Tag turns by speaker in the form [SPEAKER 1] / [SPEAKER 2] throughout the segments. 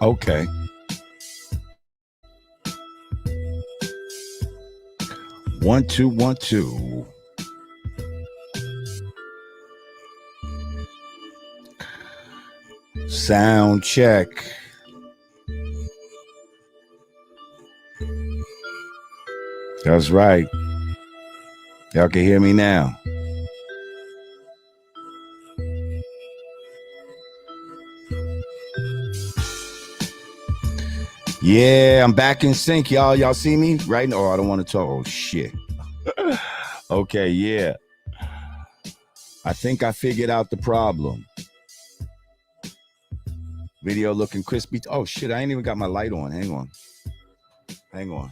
[SPEAKER 1] Okay. One, two, 1, 2. Sound check. That's right. Y'all can hear me now. Yeah, I'm back in sync, y'all. Y'all see me right now? Oh, I don't want to talk. Oh, shit. Okay, yeah. I think I figured out the problem. Video looking crispy. Oh, shit. I ain't even got my light on. Hang on. Hang on.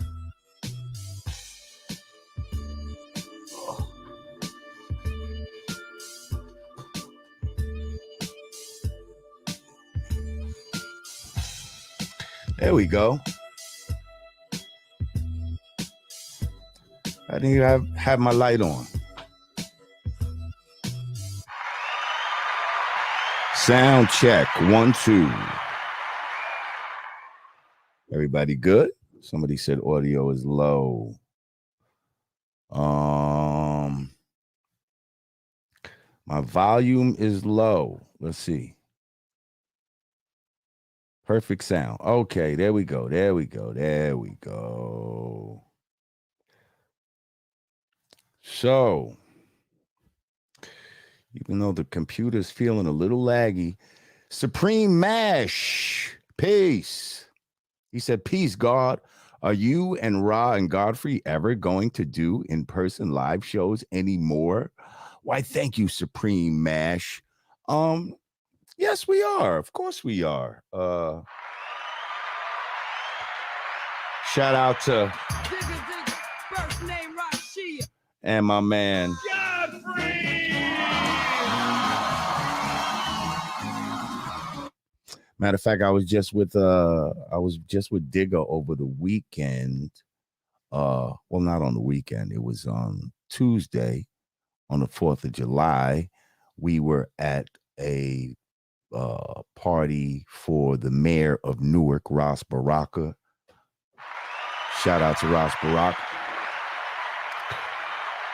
[SPEAKER 1] There we go. I didn't even have my light on. Sound check. 1, 2. Everybody good? Somebody said audio is low. My volume is low. Let's see. Perfect sound. Okay, there we go. There we go. There we go. So, even though the computer's feeling a little laggy, Supreme Mash, peace. He said, peace, God. Are you and Ra and Godfrey ever going to do in-person live shows anymore? Why, thank you, Supreme Mash. Yes, we are. Of course we are. Shout out to and my man Godfrey. Matter of fact, I was just with Digger over the weekend. Well, not on the weekend. It was on Tuesday, on the 4th of July. We were at a party for the mayor of Newark, Ross Baraka. Shout out to Ross Baraka.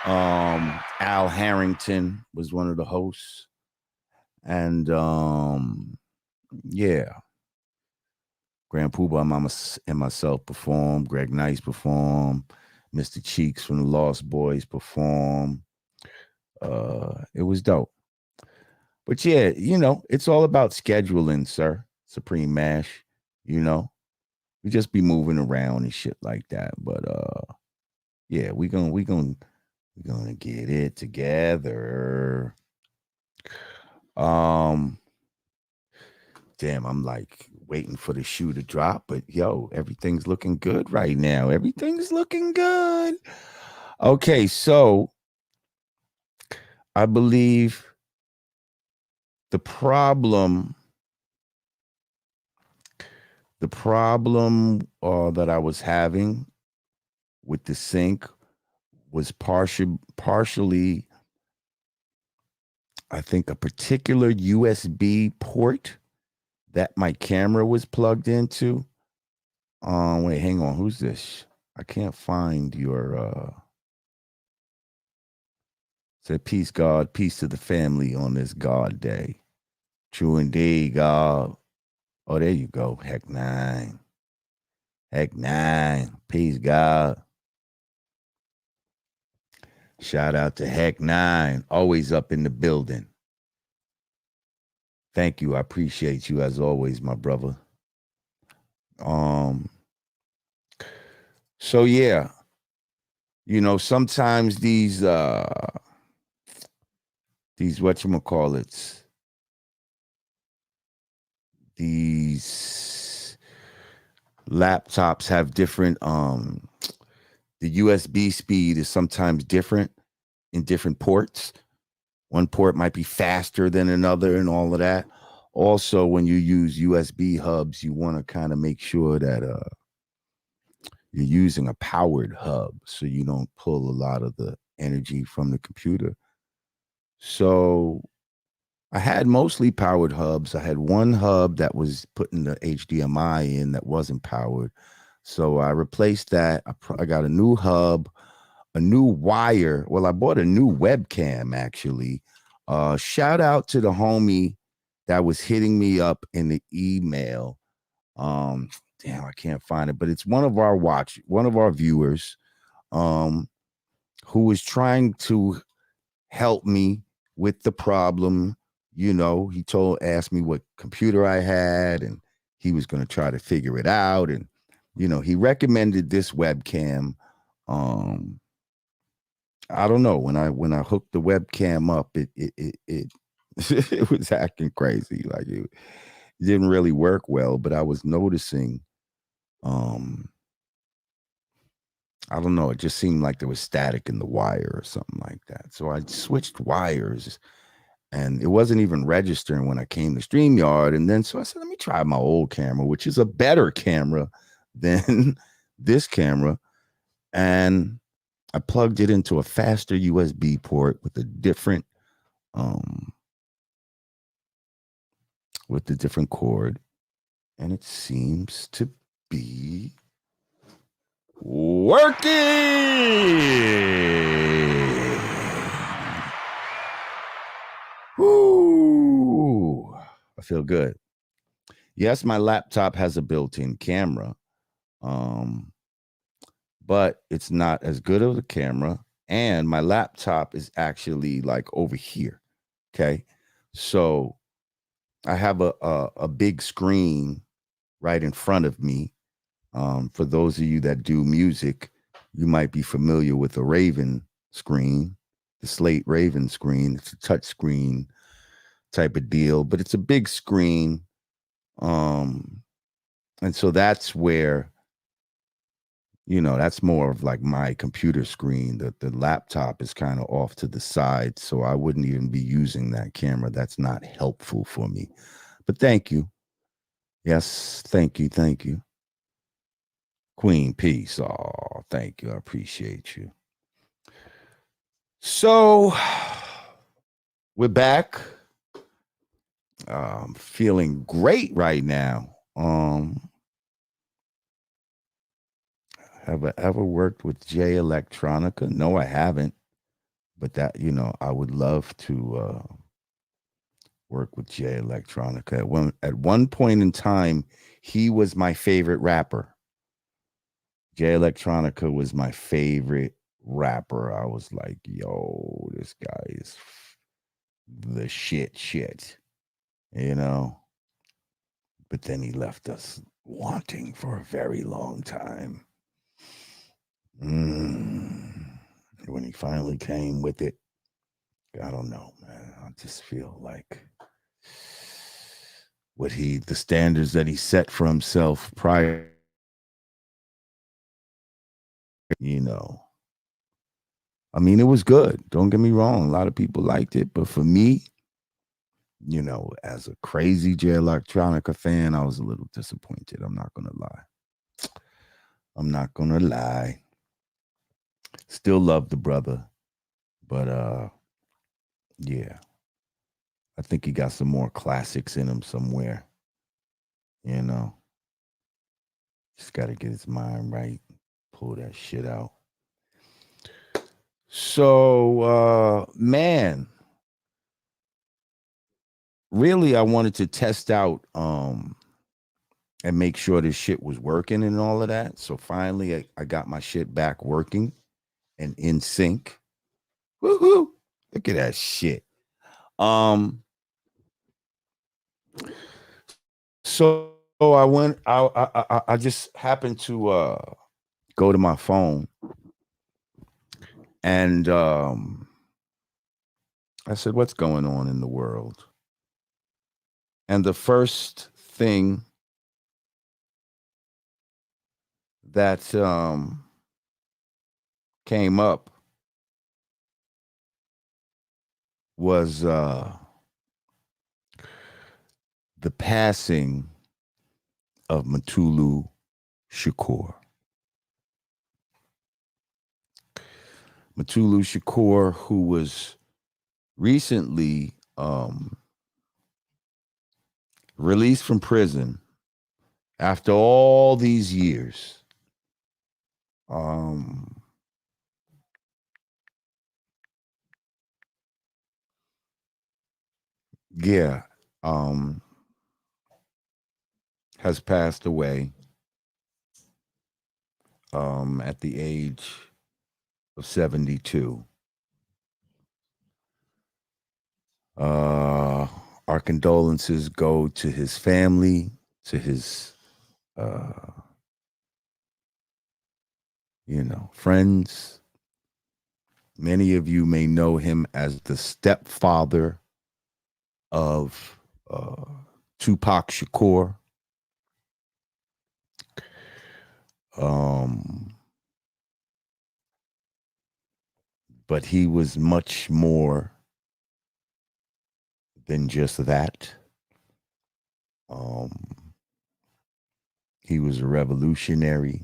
[SPEAKER 1] Al Harrington was one of the hosts. And yeah. Grand Poobah and myself performed. Greg Nice performed. Mr. Cheeks from the Lost Boys performed. It was dope. But yeah, it's all about scheduling, sir. Supreme Mash, we just be moving around and shit like that. But yeah, we gonna get it together. Damn, I'm like waiting for the shoe to drop, but yo, everything's looking good right now. Everything's looking good. Okay, so I believe the problem that I was having with the sync was partially, I think, a particular USB port that my camera was plugged into. Wait, hang on. Who's this? I can't find your said peace, God, peace to the family on this God day. True indeed, God. Oh, there you go. Heck 9. Heck 9. Peace, God. Shout out to Heck 9. Always up in the building. Thank you. I appreciate you as always, my brother. So yeah, sometimes these whatchamacallits, these laptops have different the USB speed is sometimes different in different ports. One port might be faster than another and all of that. Also, when you use USB hubs, you want to kind of make sure that you're using a powered hub so you don't pull a lot of the energy from the computer. So I had mostly powered hubs. I had one hub that was putting the HDMI in that wasn't powered. So I replaced that. I got a new hub, a new wire. Well, I bought a new webcam actually. Shout out to the homie that was hitting me up in the email. Um, Damn, I can't find it, but it's one of our viewers, um, who was trying to help me with the problem. He asked me what computer I had, and he was going to try to figure it out. And, he recommended this webcam. Um, I don't know, when I hooked the webcam up, it it was acting crazy. Like it didn't really work well, but I was noticing, um, I don't know, it just seemed like there was static in the wire or something like that. So I switched wires, and it wasn't even registering when I came to StreamYard. And then so I said, let me try my old camera, which is a better camera than this camera. And I plugged it into a faster USB port with a different cord, and it seems to be working. Woo! I feel good. Yes, my laptop has a built-in camera, but it's not as good of a camera. And my laptop is actually like over here. Okay, so I have a big screen right in front of me. For those of you that do music, you might be familiar with the Raven screen, the Slate Raven screen. It's a touch screen type of deal, but it's a big screen. And so that's where, that's more of like my computer screen. The laptop is kind of off to the side, so I wouldn't even be using that camera. That's not helpful for me. But thank you. Yes, thank you, thank you. Queen Peace. Oh, thank you. I appreciate you. So we're back. Feeling great right now. Have I ever worked with Jay Electronica? No, I haven't. But that, I would love to work with Jay Electronica. At one point in time, he was my favorite rapper. Jay Electronica was my favorite rapper. I was like, yo, this guy is the shit, you know. But then he left us wanting for a very long time. When he finally came with it, I don't know, man. I just feel like the standards that he set for himself prior, you know. I mean, it was good. Don't get me wrong. A lot of people liked it. But for me, as a crazy J Electronica fan, I was a little disappointed. I'm not going to lie. I'm not going to lie. Still love the brother. But yeah. I think he got some more classics in him somewhere. You know. Just got to get his mind right. Pull that shit out. So, man, really, I wanted to test out and make sure this shit was working and all of that. So finally, I got my shit back working and in sync. Woohoo! Look at that shit. So I went. I just happened to go to my phone, and I said, "What's going on in the world?" And the first thing that came up was the passing of Mutulu Shakur. Mutulu Shakur, who was recently released from prison after all these years. Um, yeah, um, has passed away at the age of 72. Uh, our condolences go to his family, to his, uh, friends. Many of you may know him as the stepfather of uh, Tupac Shakur. Um, but he was much more than just that. Um, he was a revolutionary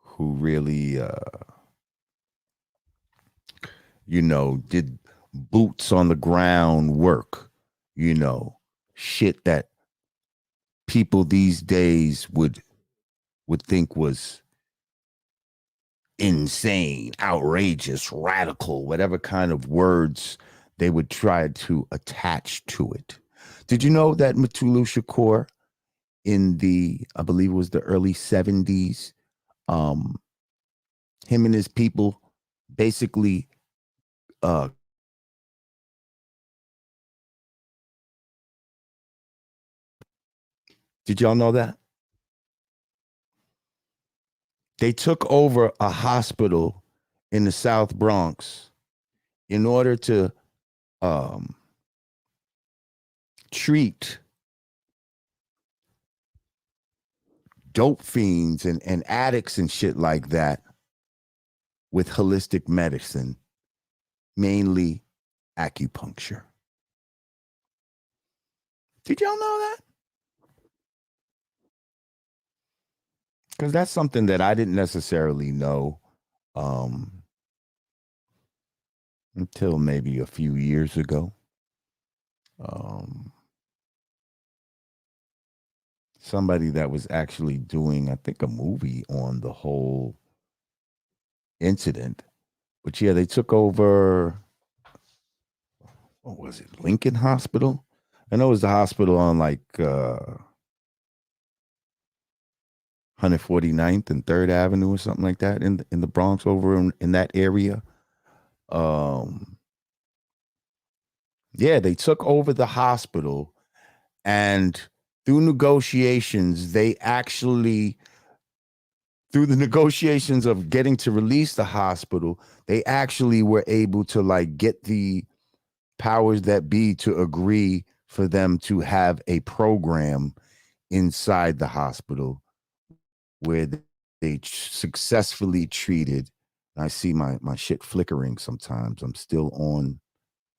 [SPEAKER 1] who really, did boots on the ground work, shit that people these days would think was insane, outrageous, radical, whatever kind of words they would try to attach to it. Did you know that Mutulu Shakur in I believe it was the early 70s, um, him and his people basically, uh, did y'all know that? They took over a hospital in the South Bronx in order to um, treat dope fiends and addicts and shit like that with holistic medicine, mainly acupuncture. Did y'all know that? Because that's something that I didn't necessarily know um, until maybe a few years ago. Um, Somebody that was actually doing, I think, a movie on the whole incident. But yeah, they took over, what was it, Lincoln Hospital? I know it was the hospital on like 149th and 3rd Avenue or something like that in the Bronx over in that area. Um, yeah, they took over the hospital and through negotiations, through the negotiations of getting to release the hospital, they actually were able to like get the powers that be to agree for them to have a program inside the hospital where they successfully treated. I see my shit flickering sometimes. I'm still on,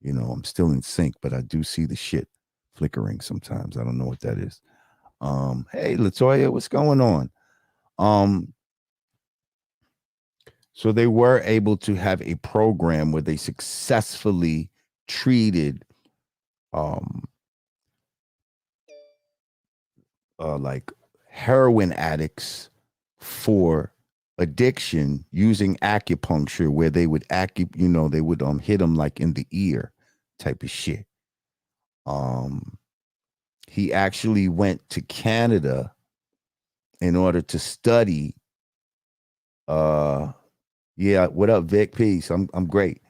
[SPEAKER 1] I'm still in sync, but I do see the shit flickering sometimes. I don't know what that is. Hey Latoya, what's going on? Um, so they were able to have a program where they successfully treated um like heroin addicts for addiction using acupuncture where they would they would hit them like in the ear type of shit. um he actually went to Canada in order to study. uh yeah, what up Vic? Peace. I'm great.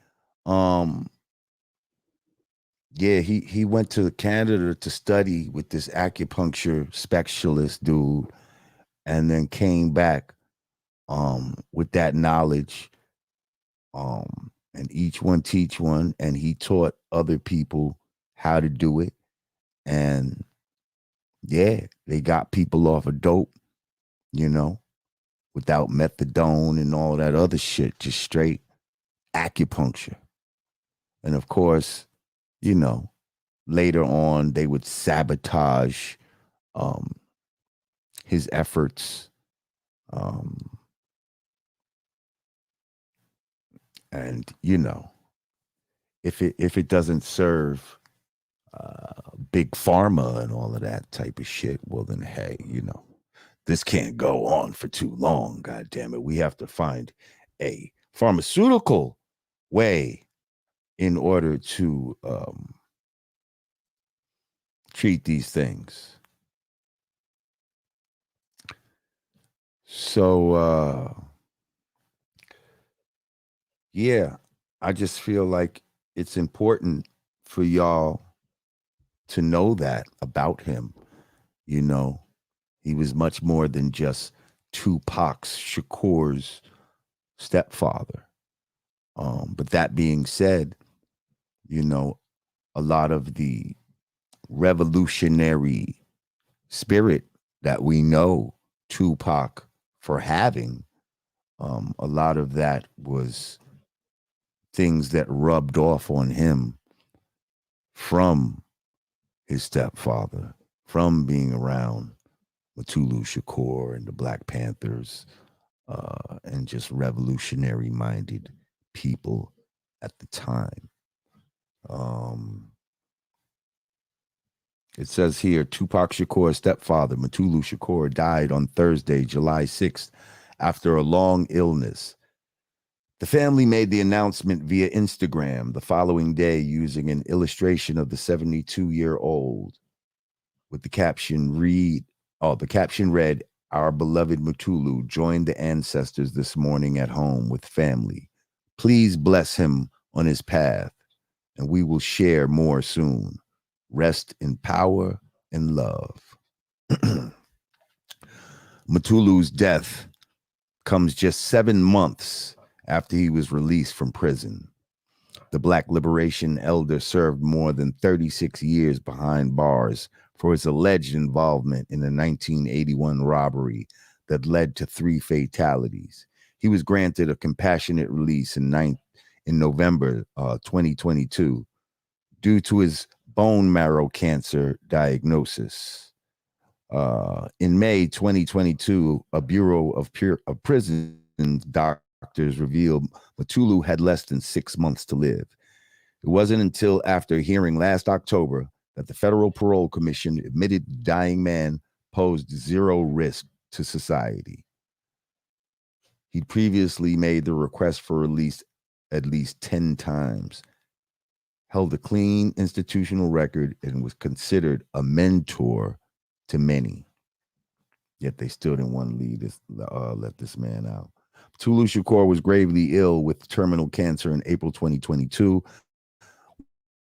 [SPEAKER 1] um yeah, he went to Canada to study with this acupuncture specialist dude and then came back with that knowledge, and each one teach one, and he taught other people how to do it. And yeah, they got people off of dope, you know, without methadone and all that other shit, just straight acupuncture. And of course, you know, later on they would sabotage um his efforts. um and if it doesn't serve big pharma and all of that type of shit, well then, hey, this can't go on for too long. God damn it. We have to find a pharmaceutical way in order to treat these things. So, yeah, I just feel like it's important for y'all to know that about him. He was much more than just Tupac Shakur's stepfather. But that being said, a lot of the revolutionary spirit that we know Tupac for having, a lot of that was things that rubbed off on him from his stepfather, from being around Mutulu Shakur and the Black Panthers, and just revolutionary minded people at the time. It says here, Tupac Shakur's stepfather, Mutulu Shakur, died on Thursday, July 6th, after a long illness. The family made the announcement via Instagram the following day using an illustration of the 72-year-old with the caption read, "Our beloved Mutulu joined the ancestors this morning at home with family. Please bless him on his path, and we will share more soon. Rest in power and love." Mutulu's death comes just 7 months after he was released from prison. The Black Liberation Elder served more than 36 years behind bars for his alleged involvement in the 1981 robbery that led to 3 fatalities. He was granted a compassionate release in November 2022 due to his bone marrow cancer diagnosis. In May 2022, a Bureau of Prisons doctors revealed Mutulu had less than 6 months to live. It wasn't until after a hearing last October that the Federal Parole Commission admitted the dying man posed zero risk to society. He'd previously made the request for release at least 10 times, held a clean institutional record, and was considered a mentor to many. Yet they still didn't want to let this man out. Mutulu Shakur was gravely ill with terminal cancer in April 2022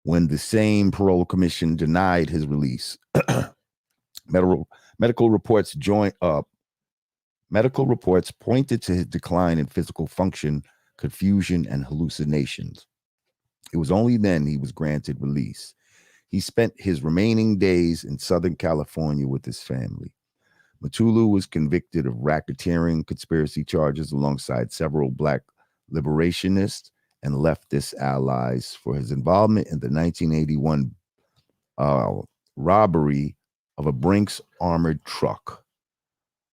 [SPEAKER 1] when the same parole commission denied his release. Medical reports pointed to his decline in physical function, confusion, and hallucinations. It was only then he was granted release. He spent his remaining days in Southern California with his family. Mutulu was convicted of racketeering conspiracy charges alongside several Black liberationists and leftist allies for his involvement in the 1981 robbery of a Brinks armored truck.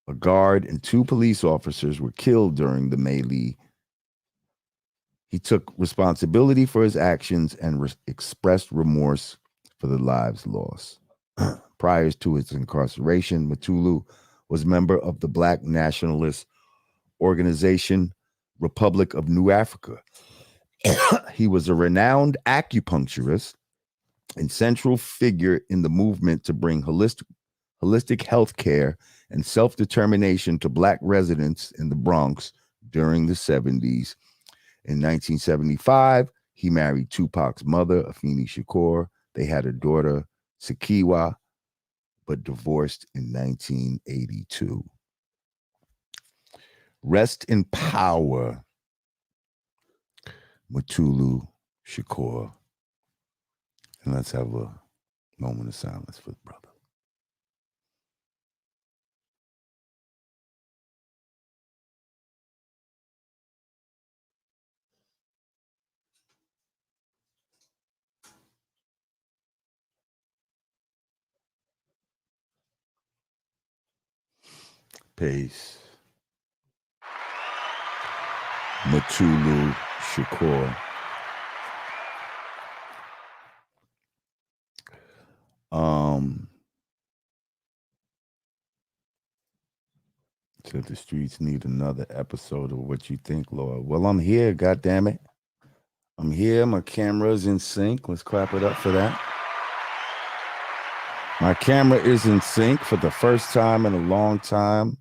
[SPEAKER 1] A guard and 2 police officers were killed during the melee. He took responsibility for his actions and expressed remorse for the lives lost. Prior to his incarceration, Mutulu was a member of the Black nationalist organization Republic of New Africa. He was a renowned acupuncturist and central figure in the movement to bring holistic health care and self-determination to Black residents in the Bronx during the 70s. In 1975, he married Tupac's mother, Afeni Shakur. They had a daughter, Sekiwa, but divorced in 1982. Rest in power, Mutulu Shakur. And let's have a moment of silence for the brother. Peace. Mutulu Shakur. So the streets need another episode of What You Think, Lord. Well, I'm here, goddammit. I'm here. My camera's in sync. Let's clap it up for that. My camera is in sync for the first time in a long time.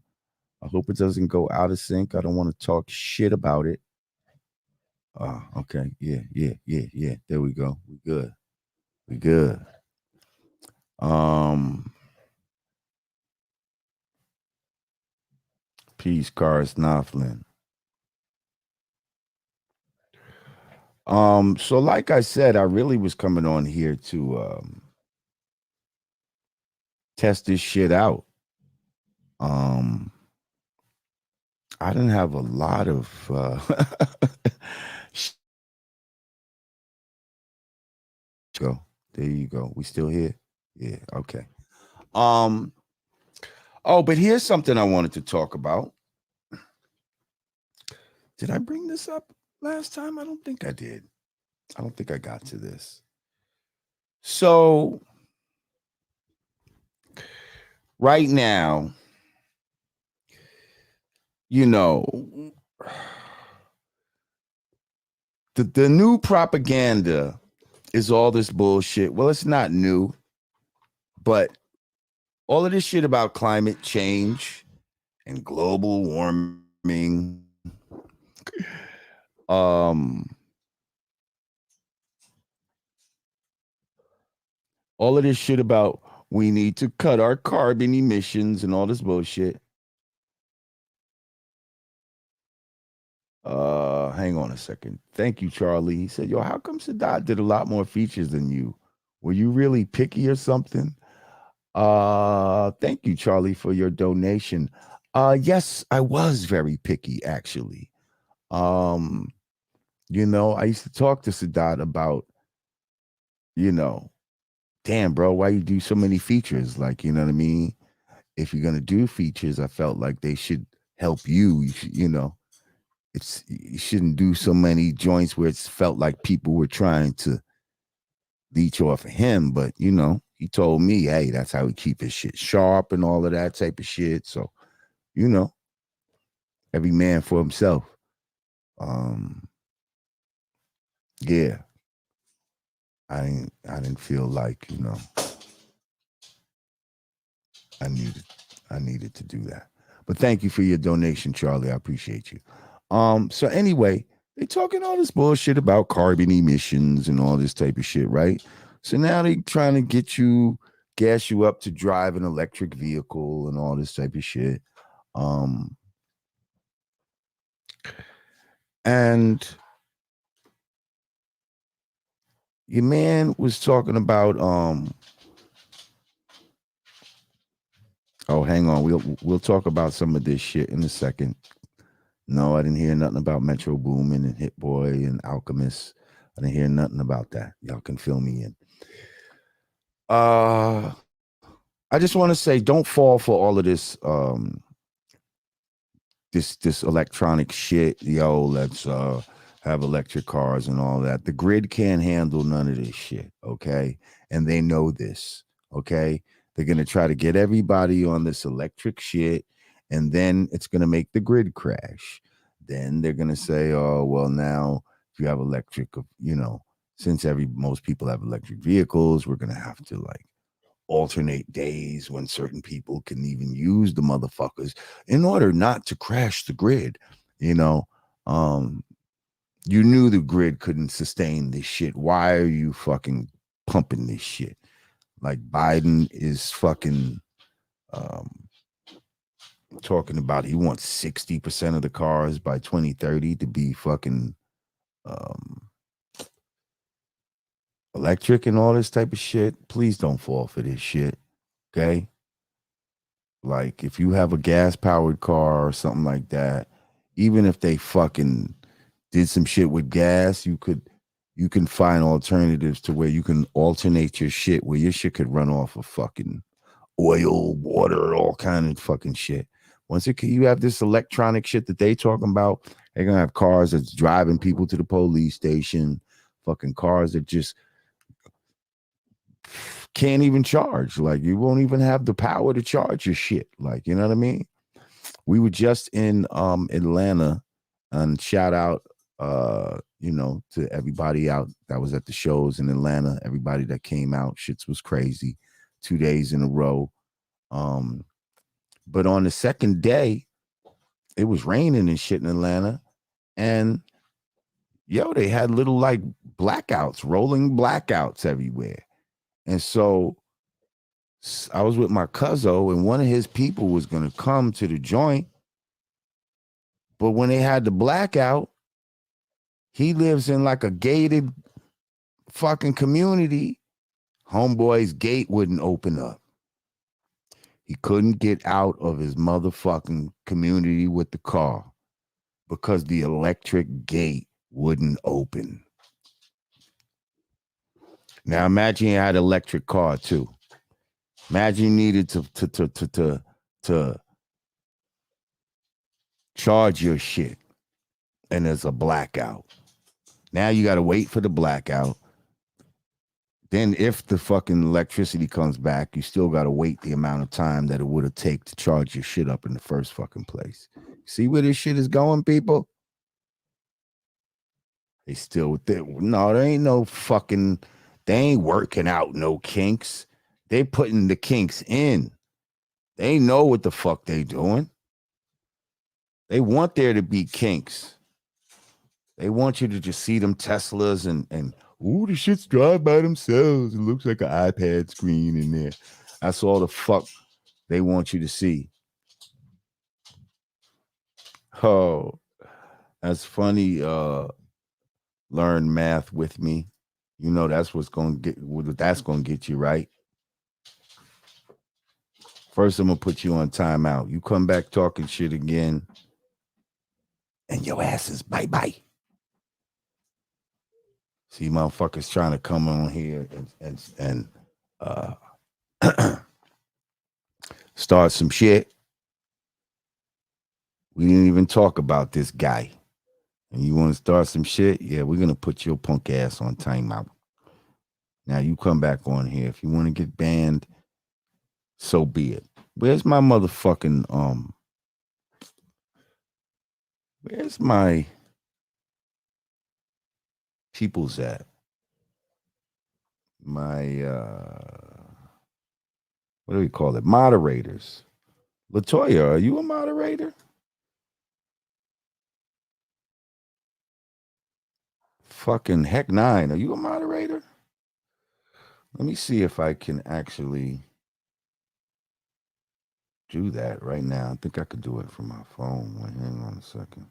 [SPEAKER 1] I hope it doesn't go out of sync. I don't want to talk shit about it. Okay. Yeah. There we go. We good. We good. Peace, Cars Knopflin. So like I said, I really was coming on here to test this shit out. I didn't have a lot of go. There you go. We still here? Yeah, okay. Oh, but here's something I wanted to talk about. Did I bring this up last time? I don't think I did. I don't think I got to this. So right now, you know, the new propaganda is all this bullshit. Well, it's not new, but all of this shit about climate change and global warming, all of this shit about we need to cut our carbon emissions and all this bullshit. Hang on a second. Thank you, Charlie. He said, yo, how come Sadat did a lot more features than you? Were you really picky or something? Thank you, Charlie, for your donation. Yes, I was very picky, actually. You know, I used to talk to Sadat about, you know, damn, bro, why you do so many features? Like, you know what I mean? If you're gonna do features, I felt like they should help you. You know, you shouldn't do so many joints where it's felt like people were trying to leech off of him. But you know, he told me, hey, that's how he keep his shit sharp and all of that type of shit. So, you know, every man for himself. Yeah. I didn't feel like, you know, I needed to do that. But thank you for your donation, Charlie. I appreciate you. So anyway, they talking all this bullshit about carbon emissions and all this type of shit, right? So now they trying to gas you up to drive an electric vehicle and all this type of shit. And your man was talking about oh, hang on. We'll talk about some of this shit in a second. No, I didn't hear nothing about Metro Boomin and Hit Boy and Alchemist. I didn't hear nothing about that. Y'all can fill me in. I just want to say, don't fall for all of this this electronic shit. Yo, let's have electric cars and all that. The grid can't handle none of this shit, okay? And they know this, okay? They're gonna try to get everybody on this electric shit, and then it's gonna make the grid crash. Then they're gonna say, oh, well, now if you have electric, you know, since most people have electric vehicles, we're gonna have to like alternate days when certain people can even use the motherfuckers in order not to crash the grid. You know, you knew the grid couldn't sustain this shit. Why are you fucking pumping this shit? Like Biden is fucking talking about he wants 60% of the cars by 2030 to be fucking electric and all this type of shit. Please don't fall for this shit. Okay. Like if you have a gas powered car or something like that, even if they fucking did some shit with gas, you can find alternatives to where you can alternate your shit where your shit could run off of fucking oil, water, all kind of fucking shit. Once you have this electronic shit that they talking about, they're gonna have cars that's driving people to the police station, fucking cars that just can't even charge. Like you won't even have the power to charge your shit. Like, you know what I mean? We were just in Atlanta, and shout out to everybody out that was at the shows in Atlanta, everybody that came out. Shits was crazy. 2 days in a row. But on the second day, it was raining and shit in Atlanta. And they had little like blackouts, rolling blackouts everywhere. And so I was with my cousin, and one of his people was going to come to the joint. But when they had the blackout, he lives in like a gated fucking community. Homeboy's gate wouldn't open up. He couldn't get out of his motherfucking community with the car because the electric gate wouldn't open. Now imagine you had an electric car too. Imagine you needed to charge your shit and there's a blackout. Now you got to wait for the blackout. Then if the fucking electricity comes back, you still got to wait the amount of time that it would have taken to charge your shit up in the first fucking place. See where this shit is going, people? They still there. No, there ain't no fucking, they ain't working out no kinks. They putting the kinks in. They know what the fuck they doing. They want there to be kinks. They want you to just see them Teslas and ooh, the shits drive by themselves. It looks like an iPad screen in there. That's all the fuck they want you to see. Oh, that's funny. Learn math with me. You know that's what's gonna get you right. First, I'm gonna put you on timeout. You come back talking shit again, and your ass is bye-bye. See, motherfuckers trying to come on here and start some shit. We didn't even talk about this guy. And you want to start some shit? Yeah, we're gonna put your punk ass on timeout. Now you come back on here. If you want to get banned, so be it. Where's my motherfucking where's my people's at? My what do we call it? Moderators. Latoya, are you a moderator? Fucking heck nine. Are you a moderator? Let me see if I can actually do that right now. I think I could do it from my phone. Wait, hang on a second.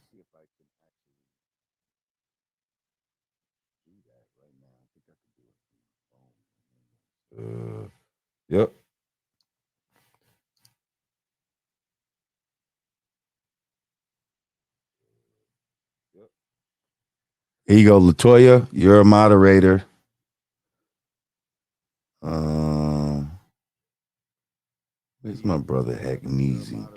[SPEAKER 1] Yep. Here you go, Latoya. You're a moderator. Where's my brother Heckneezy?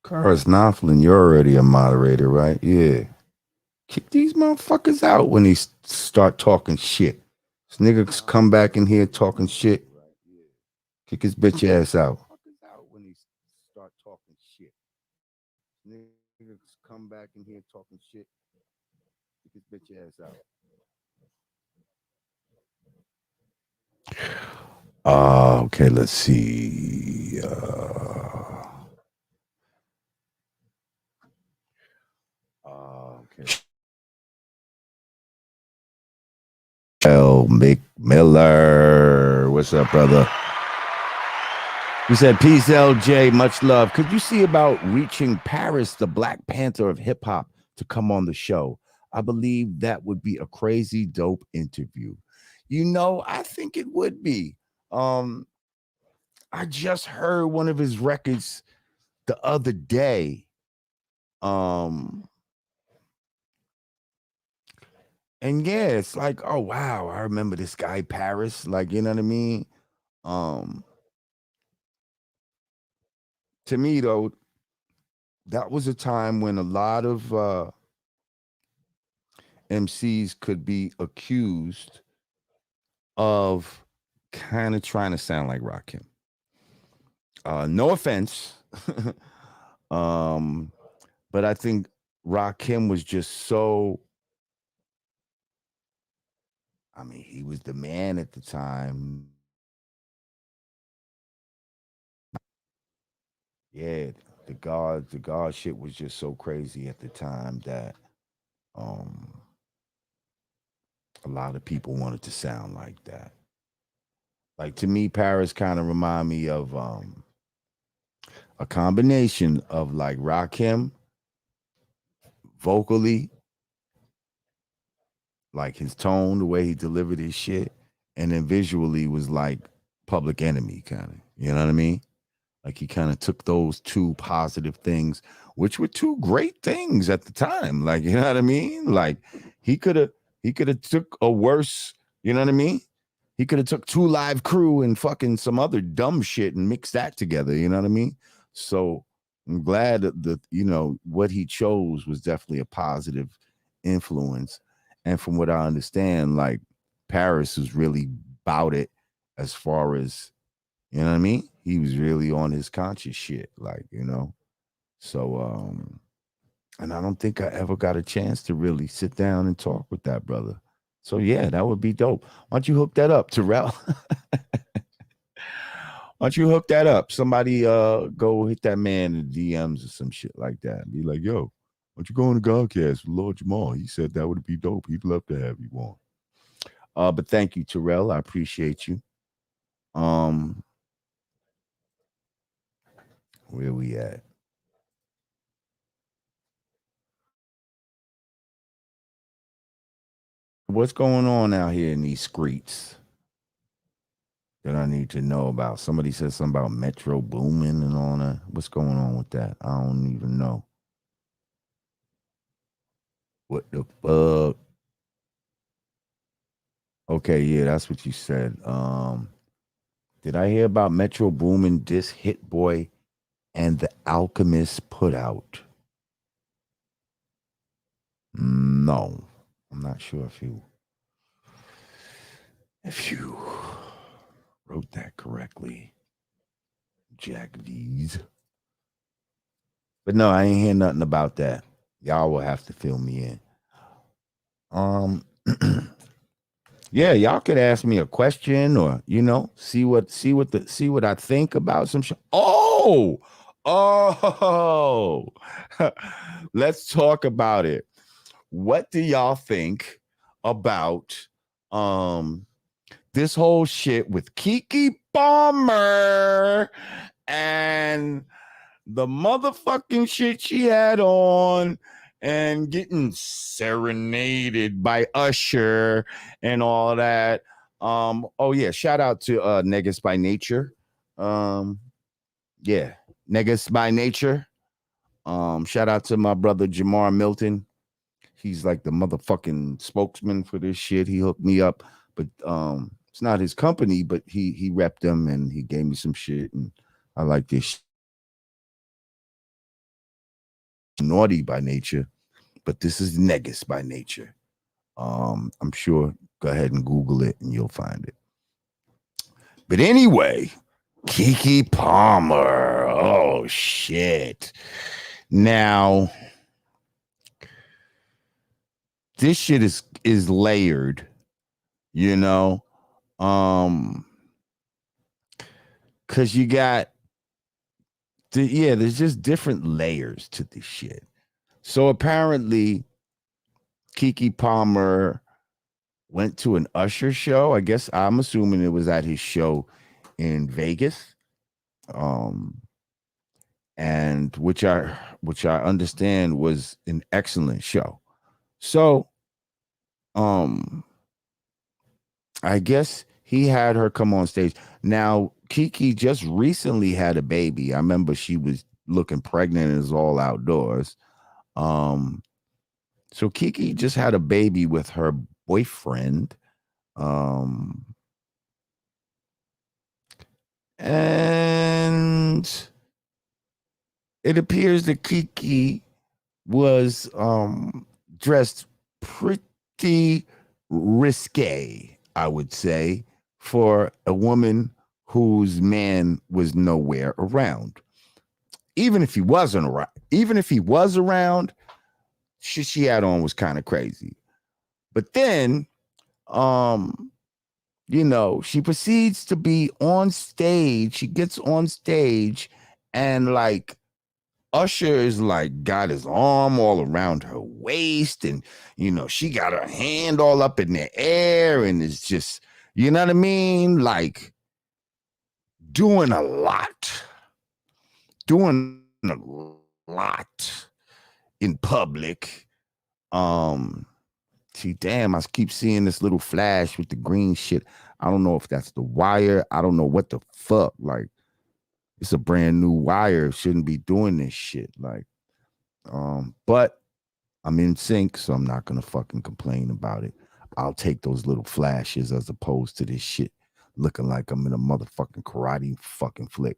[SPEAKER 1] Karis Knopflin, you're already a moderator, right? Yeah. Kick these motherfuckers out when they start talking shit. This niggas come back in here talking shit. Kick his bitch ass out. When they start talking shit. Niggas come back in here talking shit. Kick his bitch ass out. Okay, let's see. Okay. L. McMiller. What's up, brother? He said, peace, LJ. Much love. Could you see about reaching Paris, the Black Panther of hip hop, to come on the show? I believe that would be a crazy dope interview. I think it would be. I just heard one of his records the other day. And yeah, it's like, oh wow, I remember this guy Paris. Like, you know what I mean? To me, though, that was a time when a lot of MCs could be accused of kind of trying to sound like Rakim. No offense, um, but I think Rakim was just so. I mean, he was the man at the time. Yeah, the God shit was just so crazy at the time that um a lot of people wanted to sound like that. Like to me, Paris kind of remind me of a combination of like Rakim vocally, like his tone, the way he delivered his shit, and then visually was like Public Enemy kind of. You know what I mean? Like he kind of took those two positive things, which were two great things at the time. Like, you know what I mean? Like he could have he could have took a worse, you know what I mean? He could have took Two Live Crew and fucking some other dumb shit and mixed that together, you know what I mean? So I'm glad that what he chose was definitely a positive influence. And from what I understand, like Paris was really about it as far as you know what I mean? He was really on his conscious shit, like. So and I don't think I ever got a chance to really sit down and talk with that brother. So yeah, that would be dope. Why don't you hook that up, Terrell? Why don't you hook that up? Somebody go hit that man in the DMs or some shit like that. Be like, yo, why don't you go on the Godcast with Lord Jamar? He said that would be dope. He'd love to have you on. But thank you, Terrell. I appreciate you. Um, where we at? What's going on out here in these streets that I need to know about? Somebody said something about Metro booming and all that. What's going on with that? I don't even know. What the fuck? Okay, yeah, that's what you said. Did I hear about Metro booming this Hit Boy and the Alchemist put out? No. I'm not sure if you wrote that correctly. Jack V's. But no, I ain't hear nothing about that. Y'all will have to fill me in. Um yeah, y'all could ask me a question or see what I think about some shit. Oh, let's talk about it. What do y'all think about um this whole shit with Kiki Palmer and the motherfucking shit she had on and getting serenaded by Usher and all that. Oh yeah, shout out to Negus by Nature. Um, yeah, Negus by Nature. Shout out to my brother Jamar Milton. He's like the motherfucking spokesman for this shit. He hooked me up, but it's not his company, but he repped them and he gave me some shit and I like this naughty by nature, but this is Negus by nature. I'm sure. Go ahead and Google it, and you'll find it. But anyway, Kiki Palmer. Oh shit! Now this shit is layered, you know. Um, cause you got there's just different layers to this shit. So apparently, Kiki Palmer went to an Usher show. I guess I'm assuming it was at his show in Vegas. Um and which I understand was an excellent show. So um I guess he had her come on stage. Now Kiki just recently had a baby. I remember she was looking pregnant and is all outdoors. Um so Kiki just had a baby with her boyfriend. Um and it appears that Kiki was dressed pretty risque, I would say, for a woman whose man was nowhere around. Even if he wasn't around, even if he was around, shit she had on was kind of crazy. But then, she proceeds to be on stage. She gets on stage and like Usher is like got his arm all around her waist, and she got her hand all up in the air, and it's just, you know what I mean? Like doing a lot, doing a lot in public. See, damn, I keep seeing this little flash with the green shit. I don't know if that's the wire. I don't know what the fuck. Like, it's a brand new wire. Shouldn't be doing this shit. Like, but I'm in sync, so I'm not gonna fucking complain about it. I'll take those little flashes as opposed to this shit looking like I'm in a motherfucking karate fucking flick.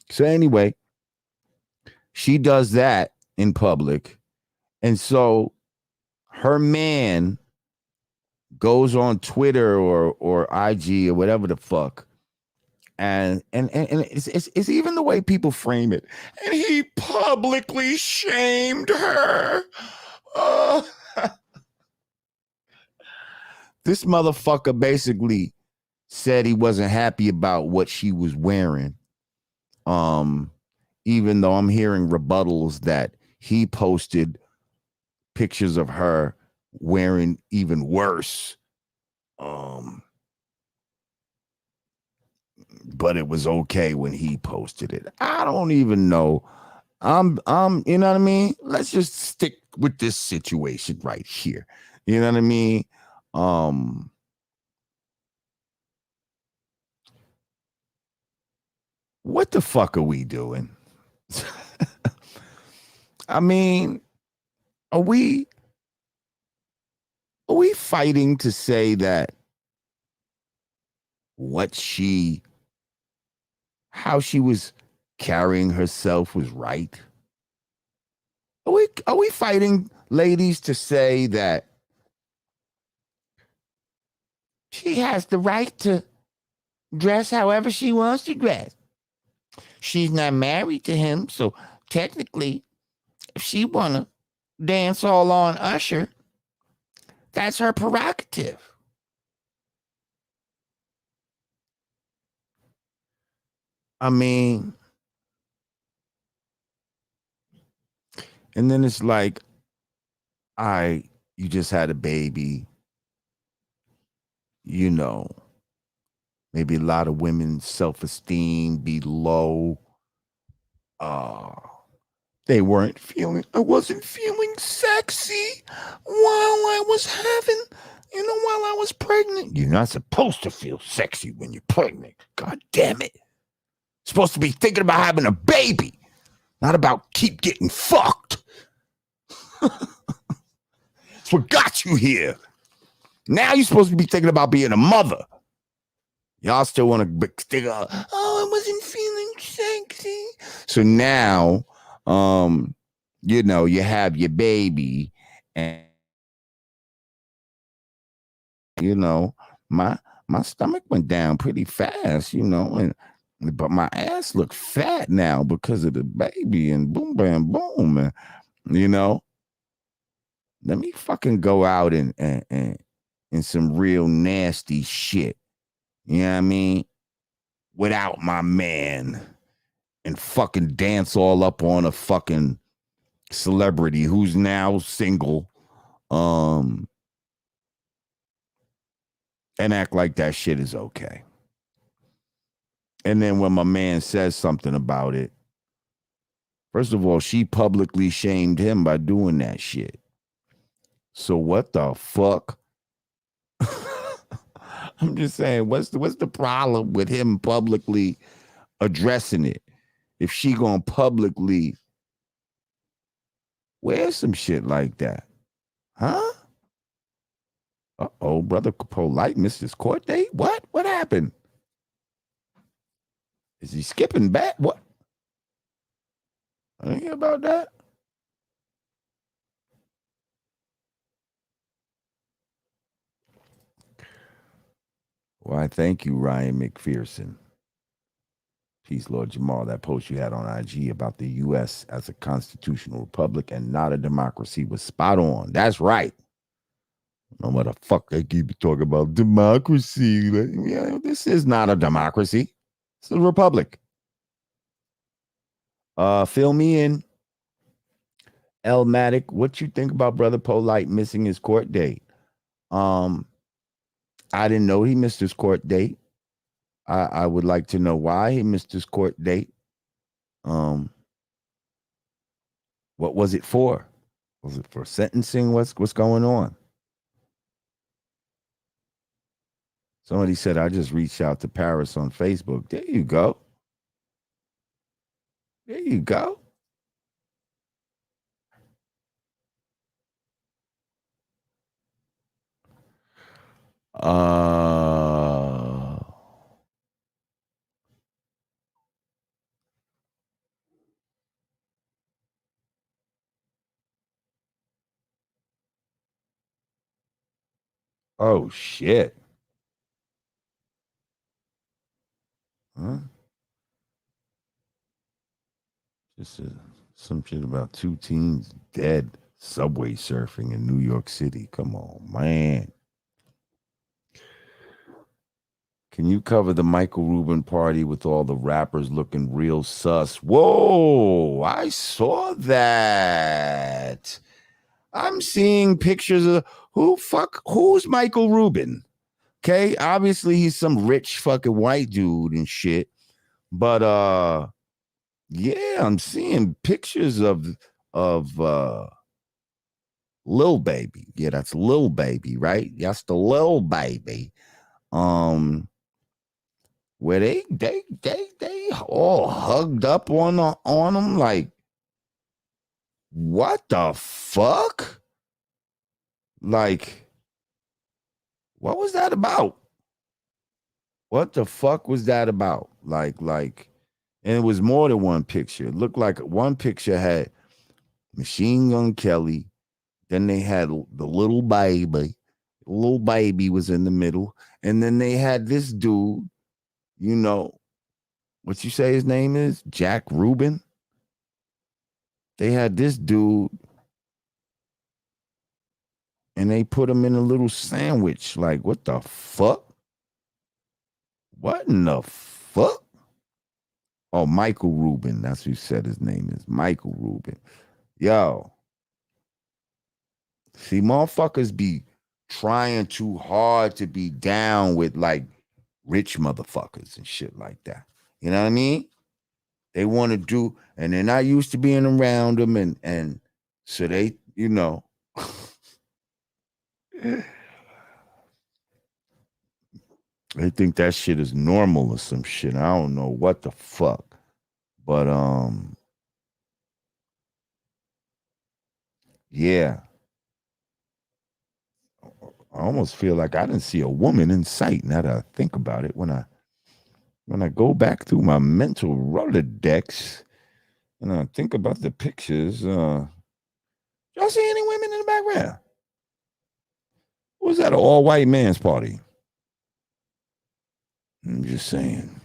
[SPEAKER 1] So anyway, she does that in public, and so her man goes on Twitter or IG or whatever the fuck, and it's even the way people frame it, and he publicly shamed her. This motherfucker basically said he wasn't happy about what she was wearing. Even though I'm hearing rebuttals that he posted pictures of her wearing even worse. But it was okay when he posted it. I don't even know. You know what I mean? Let's just stick with this situation right here. You know what I mean? What the fuck are we doing? I mean, are we fighting to say that how she was carrying herself was right? Are we fighting, ladies, to say that she has the right to dress however she wants to dress? She's not married to him, so technically, if she wanna dance all on Usher, that's her prerogative. I mean, and then it's like, you just had a baby, maybe a lot of women's self-esteem be low. I wasn't feeling sexy while I was pregnant. You're not supposed to feel sexy when you're pregnant. God damn it. You're supposed to be thinking about having a baby, not about keep getting fucked. It's what got you here. Now you're supposed to be thinking about being a mother. Y'all still want to stick up, I wasn't feeling sexy. So now, you have your baby, and my stomach went down pretty fast, and but my ass looked fat now because of the baby, and boom, bam, boom, and, let me fucking go out and some real nasty shit. You know what I mean? Without my man, and fucking dance all up on a fucking celebrity who's now single, and act like that shit is okay. And then when my man says something about it, first of all, she publicly shamed him by doing that shit. So what the fuck? I'm just saying, what's the problem with him publicly addressing it? If she gonna publicly wear some shit like that, huh? Uh-oh, brother Polite missed his court date. What? What happened? Is he skipping back? What? I didn't hear about that. Why, thank you, Ryan McPherson. Peace, Lord Jamar. That post you had on IG about the U.S. as a constitutional republic and not a democracy was spot on. That's right. No matter fuck they keep talking about democracy. Yeah, this is not a democracy. It's a republic. Fill me in. Elmatic, what you think about Brother Polite missing his court date? Um, I didn't know he missed his court date. I would like to know why he missed his court date. What was it for? Was it for sentencing? What's going on? Somebody said I just reached out to Paris on Facebook. There you go. There you go. Oh shit. Huh? Just some shit about 2 teens dead subway surfing in New York City. Come on, man. Can you cover the Michael Rubin party with all the rappers looking real sus? Whoa, I saw that. I'm seeing pictures of who's Michael Rubin? Okay, obviously he's some rich fucking white dude and shit. But yeah, I'm seeing pictures of Lil Baby. Yeah, that's Lil Baby, right? That's the Lil Baby. Where they all hugged up on them, like, what the fuck? Like, what was that about? What the fuck was that about? Like, and it was more than one picture. It looked like one picture had Machine Gun Kelly. Then they had the little baby. The little baby was in the middle. And then they had this dude, you know, what you say his name is? Jack Rubin. They had this dude and they put him in a little sandwich. Like, what the fuck? What in the fuck? Oh, Michael Rubin. That's who said his name is. Michael Rubin. Yo. See, motherfuckers be trying too hard to be down with like rich motherfuckers and shit like that. You know what I mean? They want to do, and they're not used to being around them, and so they, you know. They think that shit is normal or some shit. I don't know what the fuck. But yeah. I almost feel like I didn't see a woman in sight now that I think about it. When I go back through my mental Rolodex and I think about the pictures, y'all see any women in the background? Was that an all white man's party? I'm just saying.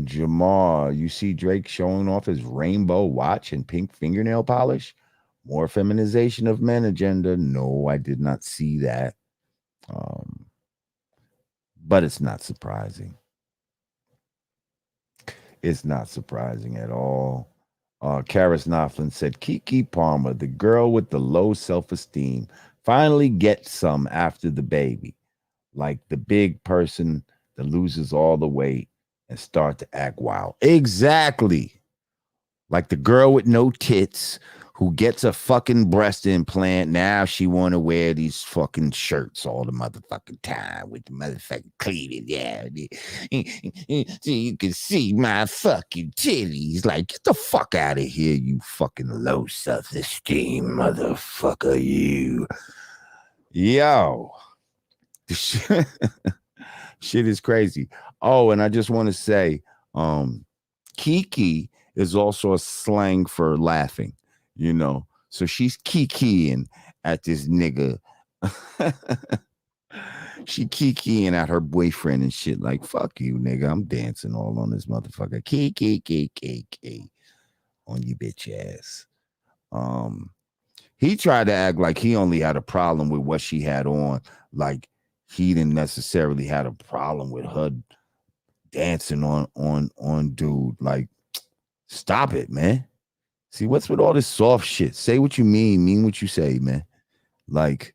[SPEAKER 1] Jamar, you see Drake showing off his rainbow watch and pink fingernail polish? More feminization of men agenda. No, I did not see that. But it's not surprising. It's not surprising at all. Karis Knopflin said Kiki Palmer, the girl with the low self-esteem, finally gets some after the baby. Like the big person that loses all the weight and start to act wild. Exactly. Like the girl with no tits who gets a fucking breast implant. Now she want to wear these fucking shirts all the motherfucking time with the motherfucking cleavage. Yeah. So you can see my fucking titties. Like, get the fuck out of here, you fucking low self-esteem motherfucker, you. Yo. Shit is crazy. Oh, and I just want to say, Kiki is also a slang for laughing, you know. So she's kikiing at this nigga. She kikiing at her boyfriend and shit. Like, fuck you, nigga. I'm dancing all on this motherfucker. Kiki on you bitch ass. Um, he tried to act like he only had a problem with what she had on. Like he didn't necessarily had a problem with her dancing on dude. Like, stop it, man. See, what's with all this soft shit? Say what you mean what you say, man. Like,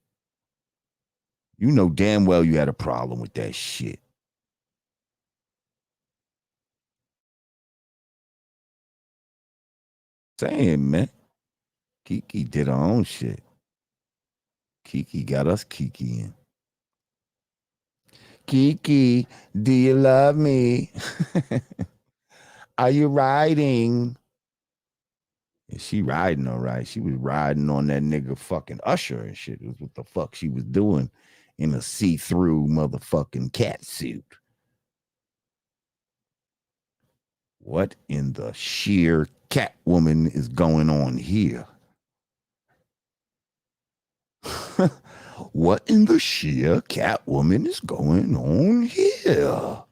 [SPEAKER 1] you know damn well you had a problem with that shit. Saying, man. Kiki did her own shit. Kiki got us kikiing. Kiki, do you love me? Are you riding? And she riding all right. She was riding on that nigga fucking Usher and shit. That's what the fuck she was doing in a see-through motherfucking cat suit. What in the sheer Catwoman is going on here? What in the sheer Catwoman is going on here?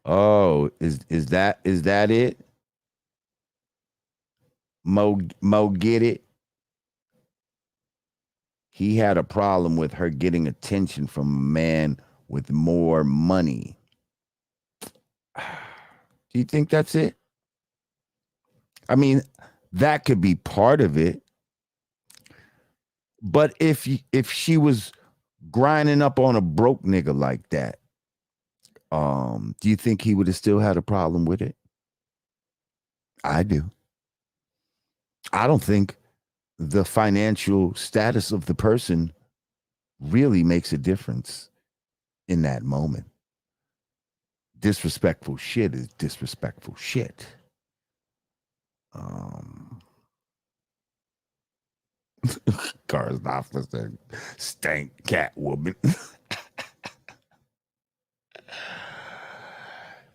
[SPEAKER 1] Oh, is that it? Mo get it? He had a problem with her getting attention from a man with more money. Do you think that's it? I mean, that could be part of it. But if she was grinding up on a broke nigga like that, do you think he would have still had a problem with it? I do. I don't think the financial status of the person really makes a difference in that moment. Disrespectful shit is disrespectful shit. Um, Cars not listening. Stank cat woman.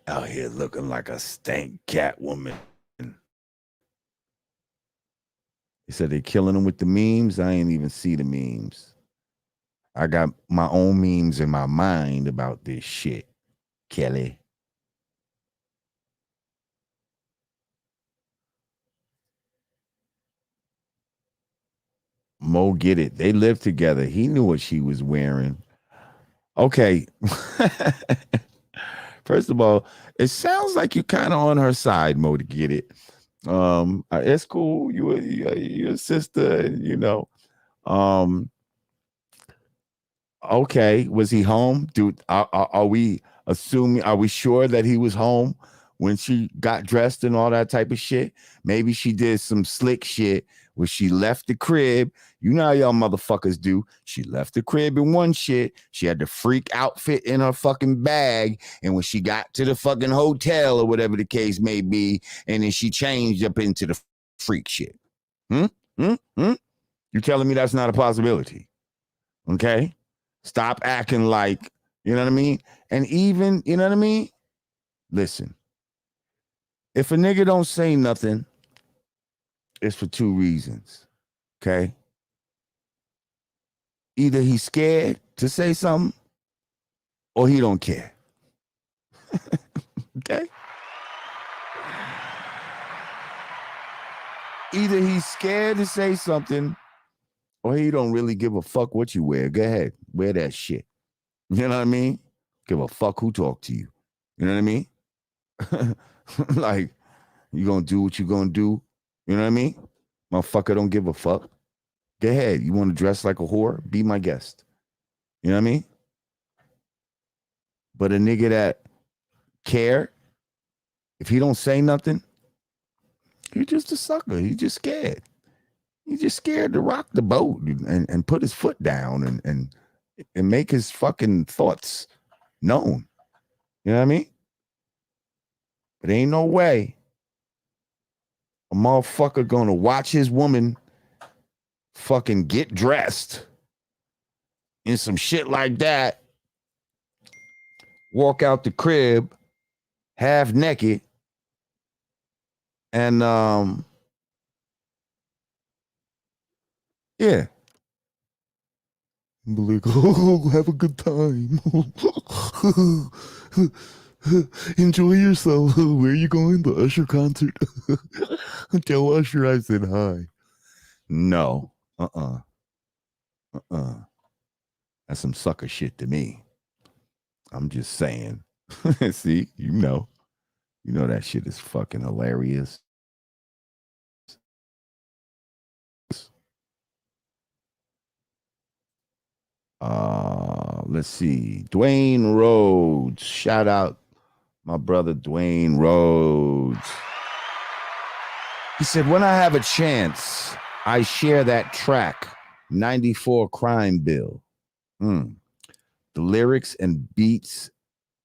[SPEAKER 1] Out here looking like a stank cat woman. He said they're killing him with the memes. I ain't even see the memes. I got my own memes in my mind about this shit, Kelly. Mo get it. They lived together. He knew what she was wearing. Okay. First of all, it sounds like you're kind of on her side, Mo, to get it. It's cool. You're a sister, you know. Um, Okay, was he home? Dude, are we assuming, are we sure that he was home when she got dressed and all that type of shit? Maybe she did some slick shit where she left the crib. You know how y'all motherfuckers do. She left the crib in one shit. She had the freak outfit in her fucking bag. And when she got to the fucking hotel or whatever the case may be, and then she changed up into the freak shit. Hmm? Hmm? Hmm? You telling me that's not a possibility? Okay. Stop acting like, you know what I mean? And even, you know what I mean? Listen, if a nigga don't say nothing, it's for two reasons. Okay. Either he's scared to say something or he don't care. Okay. Either he's scared to say something or he don't really give a fuck what you wear. Go ahead. Wear that shit. You know what I mean? Give a fuck who talk to you. You know what I mean? Like, you gonna do what you gonna do. You know what I mean? Motherfucker don't give a fuck. Go ahead. You want to dress like a whore? Be my guest. You know what I mean? But a nigga that care, if he don't say nothing, he's just a sucker. He's just scared. He's just scared to rock the boat and put his foot down and make his fucking thoughts known. You know what I mean? But ain't no way a motherfucker gonna watch his woman fucking get dressed and some shit like that, walk out the crib half naked, and yeah, be like, oh, have a good time. Enjoy yourself. Where are you going? The Usher concert. Tell Usher I said hi. No. That's some sucker shit to me. I'm just saying. See, you know that shit is fucking hilarious. Let's see. Dwayne Rhodes. Shout out my brother Dwayne Rhodes. He said, when I have a chance, I share that track, 94 Crime Bill. The lyrics and beats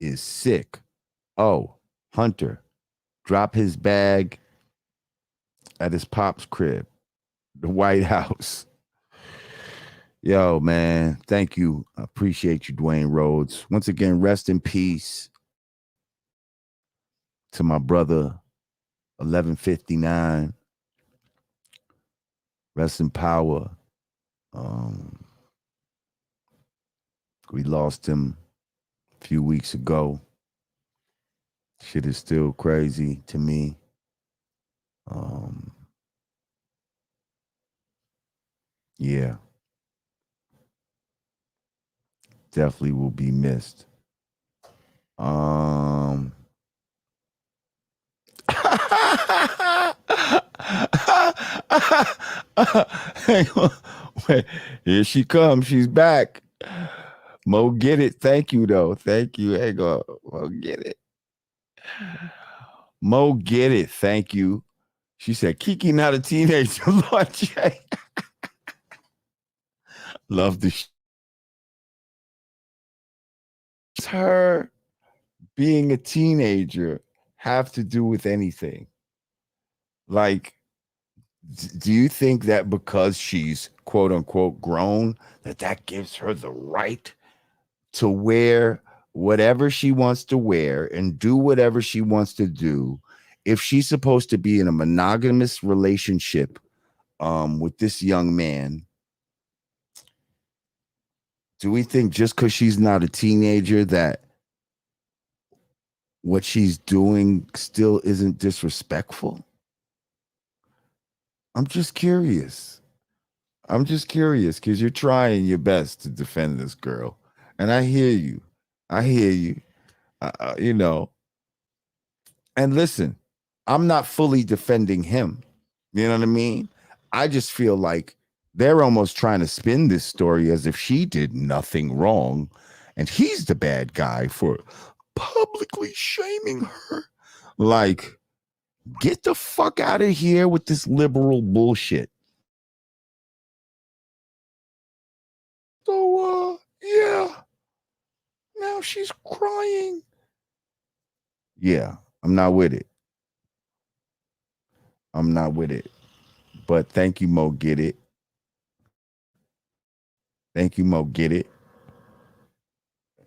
[SPEAKER 1] is sick. Oh, Hunter, drop his bag at his pop's crib, the White House. Yo, man, thank you. I appreciate you, Dwayne Rhodes. Once again, rest in peace to my brother, 1159. Rest in power. We lost him a few weeks ago. Shit is still crazy to me. Yeah. Definitely will be missed. Hang on. Wait, here she comes. She's back. Mo, get it. Thank you, though. Thank you. Hang on. Mo, get it. Mo, get it. Thank you. She said, Kiki not a teenager. Lord J. Love the her being a teenager have to do with anything? Like, do you think that because she's quote unquote grown, that gives her the right to wear whatever she wants to wear and do whatever she wants to do if she's supposed to be in a monogamous relationship with this young man? Do we think just because she's not a teenager that what she's doing still isn't disrespectful? I'm just curious. Because you're trying your best to defend this girl. And I hear you. You know. And listen, I'm not fully defending him. You know what I mean? I just feel like they're almost trying to spin this story as if she did nothing wrong and he's the bad guy for publicly shaming her. Like, get the fuck out of here with this liberal bullshit. So, yeah. Now she's crying. Yeah, I'm not with it. But thank you, Mo. Get it. Thank you, Mo. Get it.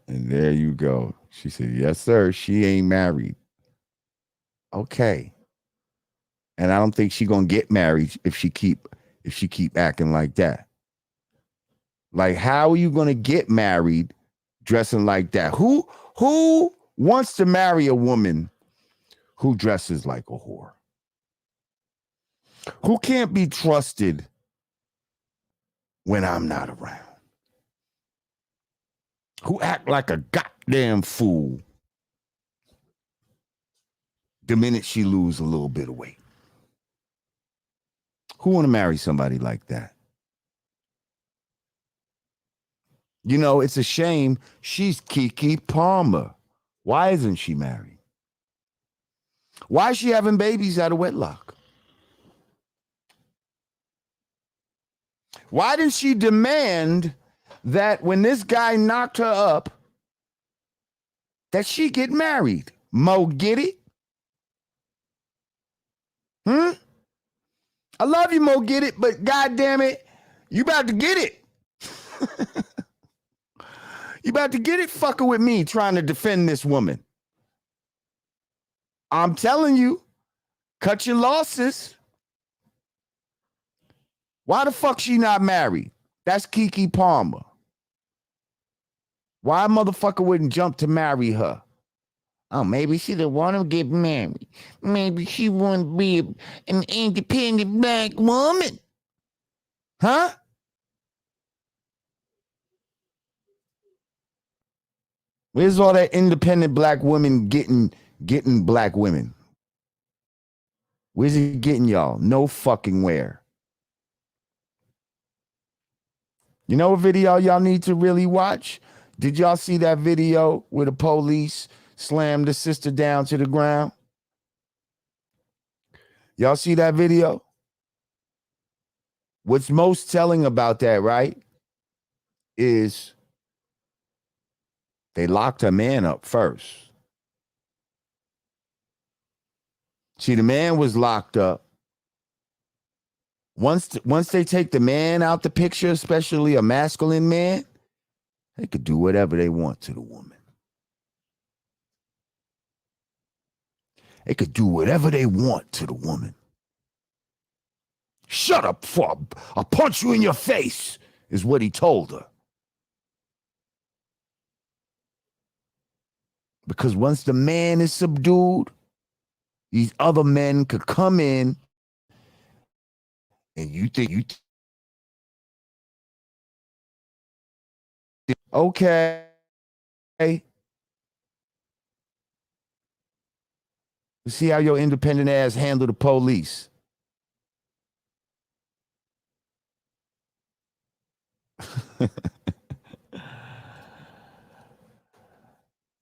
[SPEAKER 1] And there you go. She said, yes, sir. She ain't married. Okay. And I don't think she gonna get married if she keep acting like that. Like, how are you gonna get married dressing like that? Who wants to marry a woman who dresses like a whore? Who can't be trusted when I'm not around? Who act like a goddamn fool the minute she lose a little bit of weight? Who want to marry somebody like that? You know, it's a shame she's Keke Palmer. Why isn't she married? Why is she having babies out of wedlock? Why didn't she demand that when this guy knocked her up, that she get married? Mo, get it? I love you, Mo, get it, but goddamn it, you about to get it. You about to get it fucking with me trying to defend this woman. I'm telling you, cut your losses. Why the fuck she not married? That's Keke Palmer. Why a motherfucker wouldn't jump to marry her? Oh, maybe she didn't want to get married. Maybe she wanted to be an independent black woman. Huh? Where's all that independent black women getting black women? Where's it getting y'all? No fucking where. You know what video y'all need to really watch? Did y'all see that video where the police slammed the sister down to the ground? Y'all see that video? What's most telling about that, right, is they locked her man up first. See, the man was locked up. Once they take the man out the picture, especially a masculine man, they could do whatever they want to the woman. They could do whatever they want to the woman. Shut up, before I'll punch you in your face, is what he told her. Because once the man is subdued, these other men could come in and you think, okay. See how your independent ass handle the police.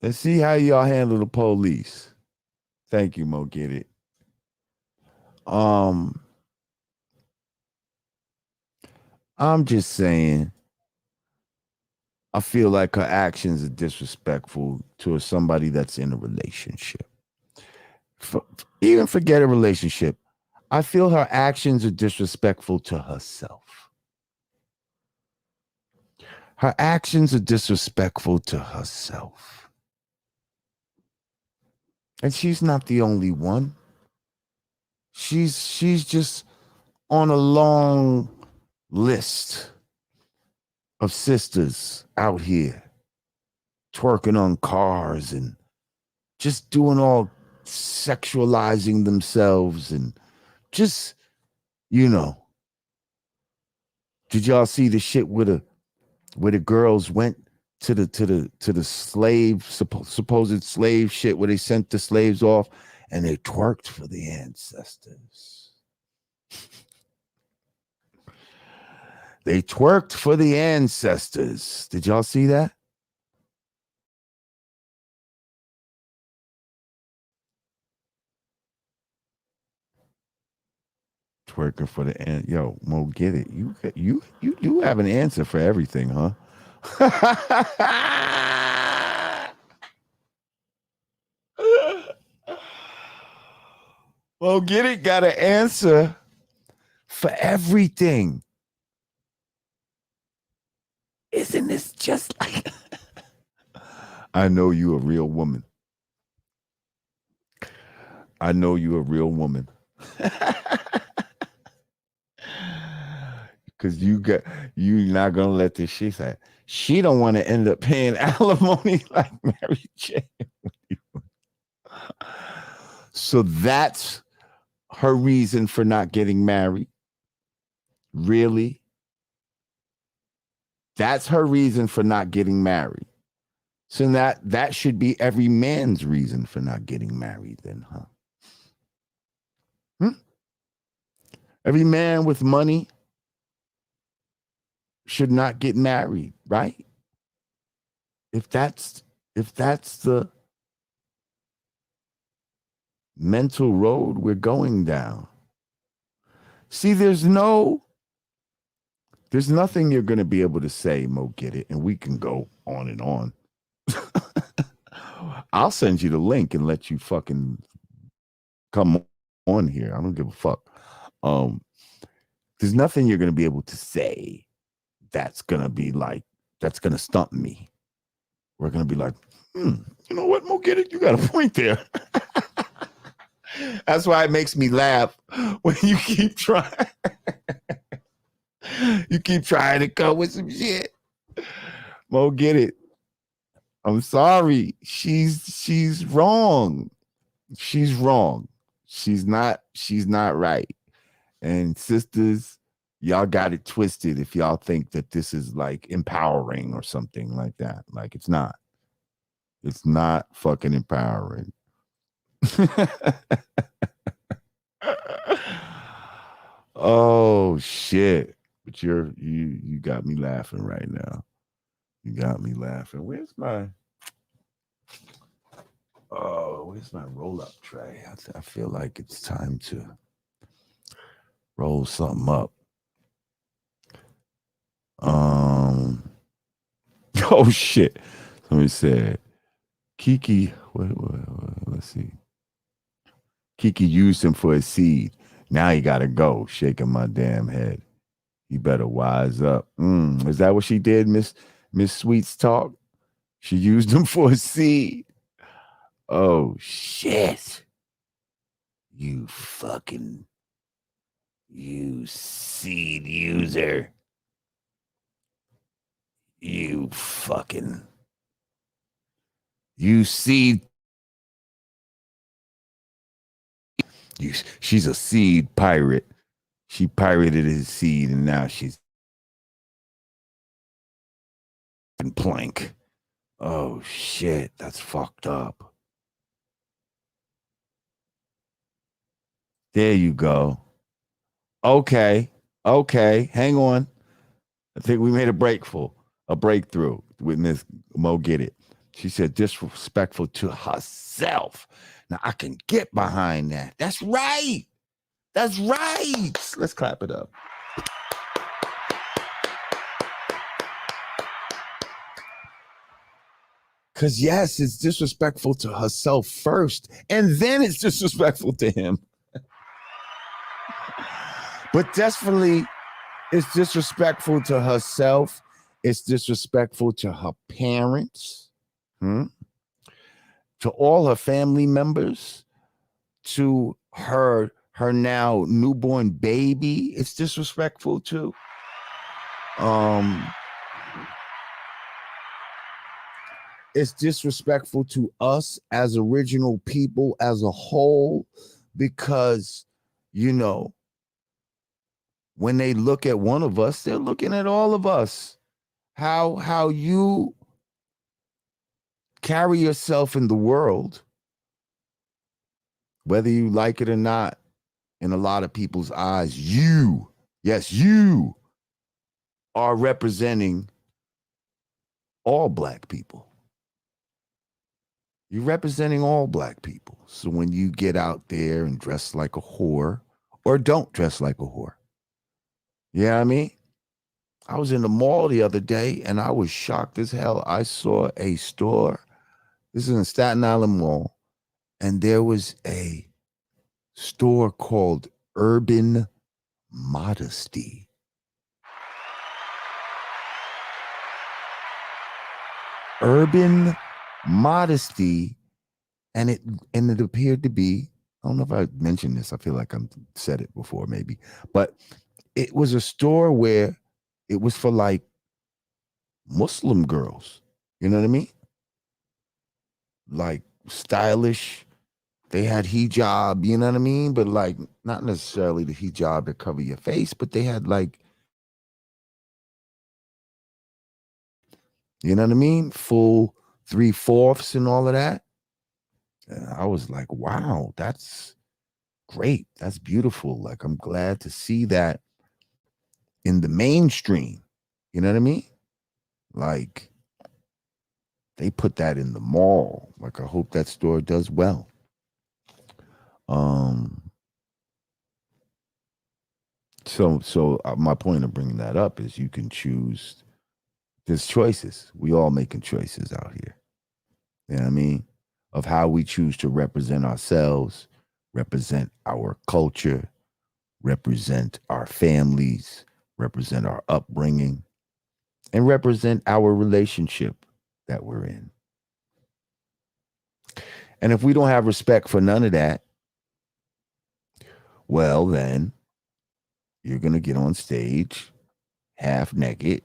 [SPEAKER 1] Let's see how y'all handle the police. Thank you, Mo. Get it. I'm just saying, I feel like her actions are disrespectful to somebody that's in a relationship. Even forget a relationship. I feel her actions are disrespectful to herself. Her actions are disrespectful to herself. And she's not the only one. She's just on a long list of sisters out here twerking on cars and just doing all sexualizing themselves and just, you know. Did y'all see the shit where the girls went to the slave supposed slave shit where they sent the slaves off and they twerked for the ancestors? They twerked for the ancestors. Did y'all see that? Twerking for the yo, Mo, get it. You do have an answer for everything, huh? Well, get it, got an answer for everything. Isn't this just like I know you a real woman. I know you a real woman. Because you're not gonna let this shit say she don't want to end up paying alimony like Mary J. So that's her reason for not getting married. Really? That's her reason for not getting married. So that should be every man's reason for not getting married then, huh? Every man with money should not get married, right? If that's the mental road we're going down. See, there's nothing you're going to be able to say, Mo, get it, and we can go on and on. I'll send you the link and let you fucking come on here. I don't give a fuck. There's nothing you're going to be able to say that's going to be like, that's going to stump me. we're going to be like, you know what, Mo, get it? You got a point there. That's why it makes me laugh when you keep trying. You keep trying to come with some shit. Mo, get it. I'm sorry. She's wrong. She's wrong. She's not right. And sisters, y'all got it twisted if y'all think that this is like empowering or something like that. Like it's not. It's not fucking empowering. Oh shit. But you got me laughing right now. You got me laughing. Where's my roll-up tray? I feel like it's time to roll something up. Oh shit. Somebody said Kiki. Let's see. Kiki used him for a seed. Now he gotta go. Shaking my damn head. You better wise up. Is that what she did, Miss Sweets Talk? She used him for a seed. Oh shit. You seed user. You seed. She's a seed pirate. She pirated his seed and now she's in plank. Oh shit, that's fucked up. There you go. Okay. Hang on. I think we made a breakthrough with Miss Mo Get It. She said disrespectful to herself. Now I can get behind that. That's right. That's right. Let's clap it up. Because yes, it's disrespectful to herself first, and then it's disrespectful to him. But definitely, it's disrespectful to herself. It's disrespectful to her parents, to all her family members, to her now newborn baby. It's disrespectful too. It's disrespectful to us as original people as a whole, because, you know, when they look at one of us, they're looking at all of us. How you carry yourself in the world, whether you like it or not, in a lot of people's eyes, you are representing all Black people. You're representing all Black people. So when you get out there and dress like a whore, or don't dress like a whore, you know what I mean? I was in the mall the other day and I was shocked as hell. I saw a store. This is in Staten Island Mall. And there was a store called Urban Modesty. Urban Modesty. And it appeared to be, I don't know if I mentioned this. I feel like I've said it before, maybe. But it was a store where it was for like Muslim girls. You know what I mean? Like stylish. They had hijab, you know what I mean? But like not necessarily the hijab that cover your face, but they had like, you know what I mean? Full 3/4 and all of that. And I was like, wow, that's great. That's beautiful. Like I'm glad to see that in the mainstream. You know what I mean? Like they put that in the mall. Like I hope that store does well. So my point of bringing that up is you can choose. There's choices. We all making choices out here. You know what I mean? Of how we choose to represent ourselves, represent our culture, represent our families, represent our upbringing, and represent our relationship that we're in. And if we don't have respect for none of that, well, then you're going to get on stage half naked,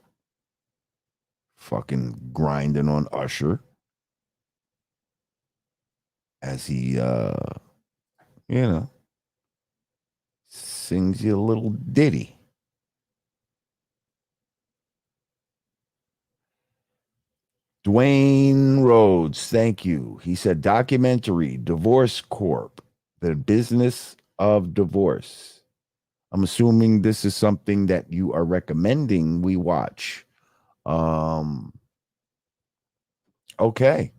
[SPEAKER 1] fucking grinding on Usher as he, you know, sings you a little ditty. Dwayne Rhodes, thank you. He said documentary, Divorce Corp, the business of divorce. I'm assuming this is something that you are recommending we watch. Um, okay,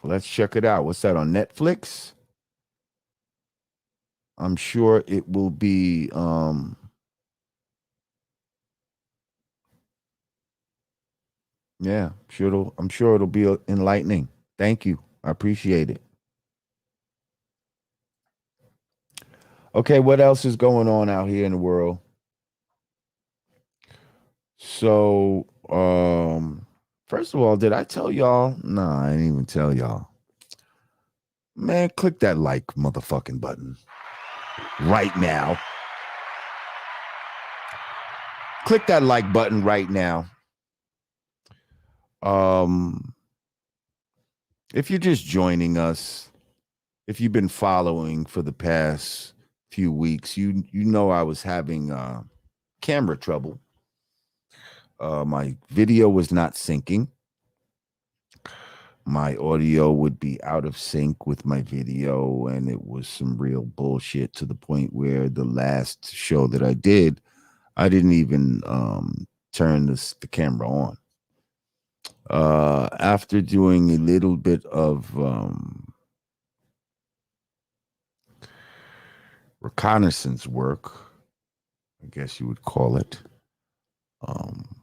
[SPEAKER 1] let's check it out. What's that on Netflix? I'm sure it will be yeah, I'm sure it'll be enlightening. Thank you. I appreciate it. Okay, what else is going on out here in the world? So, first of all, did I tell y'all? No, I didn't even tell y'all. Man, click that like motherfucking button right now. Click that like button right now. Um, if you're just joining us, if you've been following for the past few weeks, you know I was having camera trouble. My video was not syncing. My audio would be out of sync with my video, and it was some real bullshit to the point where the last show that I did, I didn't even turn the camera on. After doing a little bit of reconnaissance work, I guess you would call it, um,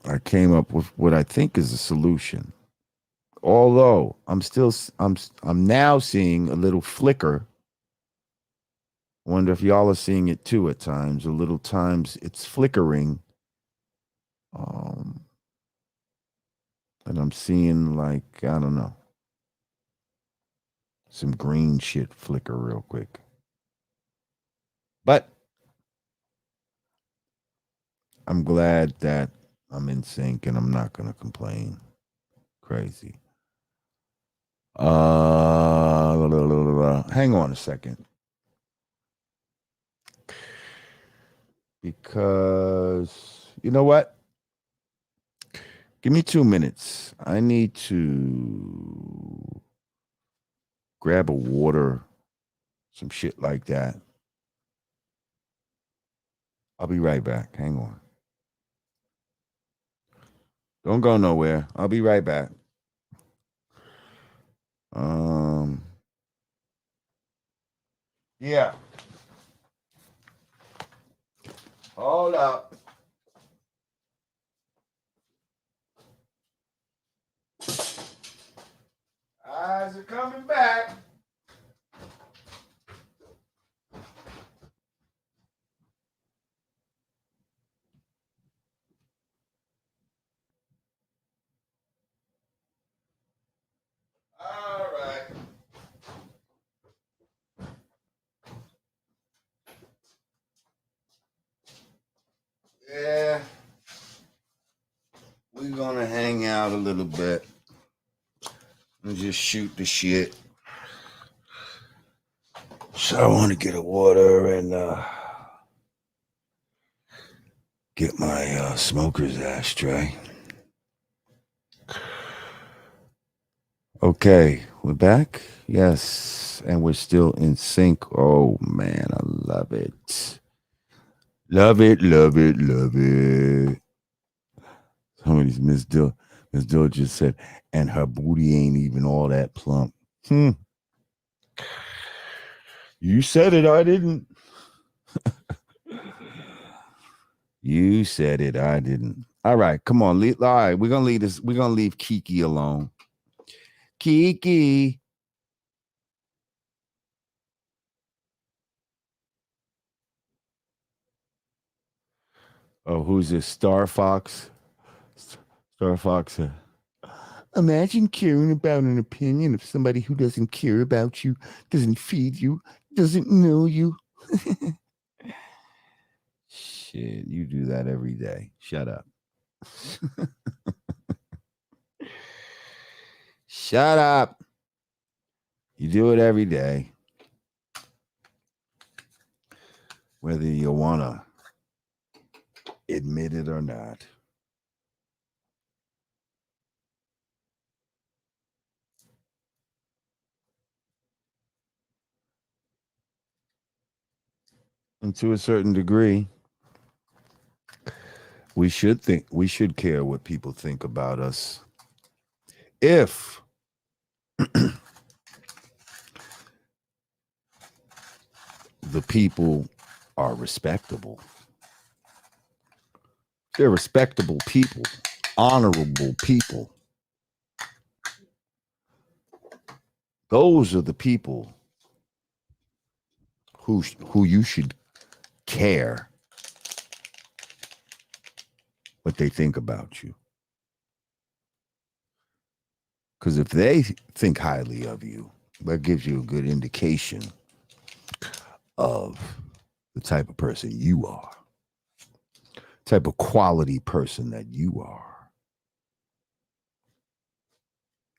[SPEAKER 1] I came up with what I think is a solution. Although I'm now seeing a little flicker. I wonder if y'all are seeing it too at times. A little times it's flickering. Um, and I'm seeing like, I don't know, some green shit flicker real quick. But I'm glad that I'm in sync and I'm not gonna complain. Crazy. Hang on a second. Because you know what? Give me 2 minutes. I need to grab a water, some shit like that. I'll be right back. Hang on. Don't go nowhere. I'll be right back. Um, yeah. Hold up. Eyes are coming back. All right. Yeah. We're gonna hang out a little bit and just shoot the shit. So I want to get a water and get my smoker's ashtray. Okay, we're back. Yes, and we're still in sync. Oh man, I love it. Love it, love it, love it. Somebody's Miss Dill just said, and her booty ain't even all that plump. You said it, I didn't. You said it, I didn't. All right, come on. All right, we're gonna leave this. We're gonna leave Kiki alone. Kiki. Oh, who's this? Star Fox? Star Fox said, imagine caring about an opinion of somebody who doesn't care about you, doesn't feed you, doesn't know you. Shit, you do that every day. Shut up. Shut up. You do it every day. Whether you want to admit it or not. And to a certain degree, we should care what people think about us. If the people are respectable. They're respectable people, honorable people. Those are the people who you should care what they think about you. Because if they think highly of you, that gives you a good indication of the type of person you are, type of quality person that you are.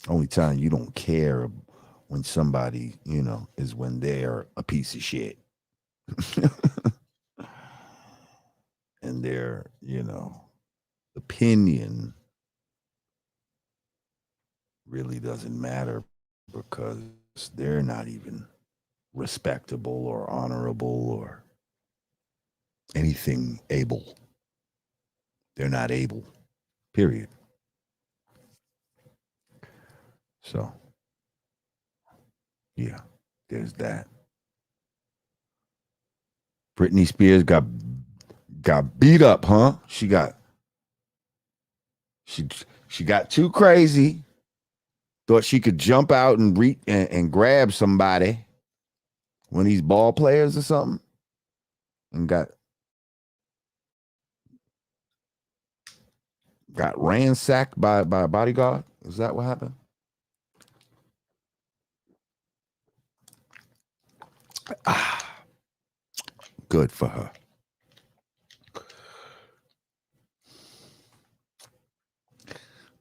[SPEAKER 1] Only time you don't care when somebody, is when they're a piece of shit. And their, opinion really doesn't matter because they're not even respectable or honorable or anything able. They're not able, period. So, yeah, there's that. Britney Spears got beat up, huh? She got too crazy. Thought she could jump out and and grab somebody, one of these ball players or something, and got ransacked by a bodyguard. Is that what happened? Good for her.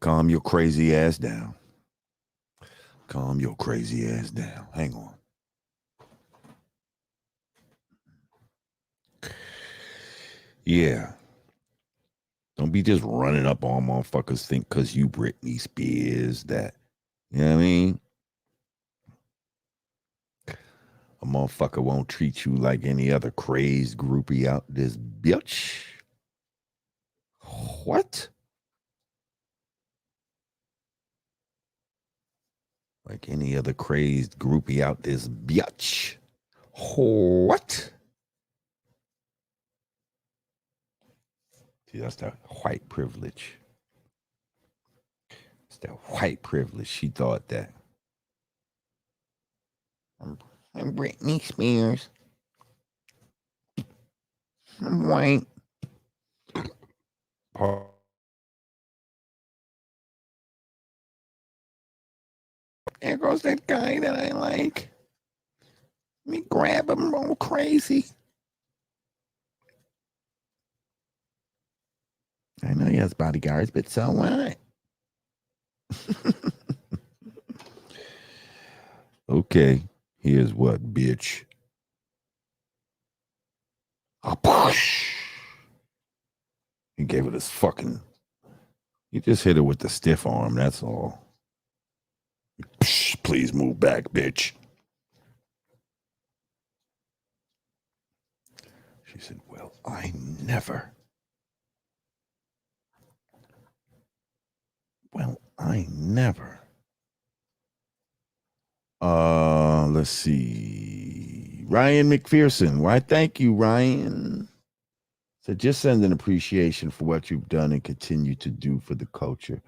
[SPEAKER 1] Calm your crazy ass down. Calm your crazy ass down. Hang on. Yeah. Don't be just running up on motherfuckers think because you Britney Spears that, you know what I mean? A motherfucker won't treat you like any other crazed groupie out this bitch. What? Like any other crazed groupie out this bitch. What? See, that's that white privilege. It's that white privilege. She thought that. I'm Britney Spears. I'm white. There goes that guy that I like. Let me grab him all crazy. I know he has bodyguards, but so what? Okay, here's what, bitch. He gave it his fucking. He just hit her with the stiff arm, that's all. Please move back, bitch. She said, well, I never. Well, I never. Let's see. Ryan McPherson. Why, thank you, Ryan. So just send an appreciation for what you've done and continue to do for the culture.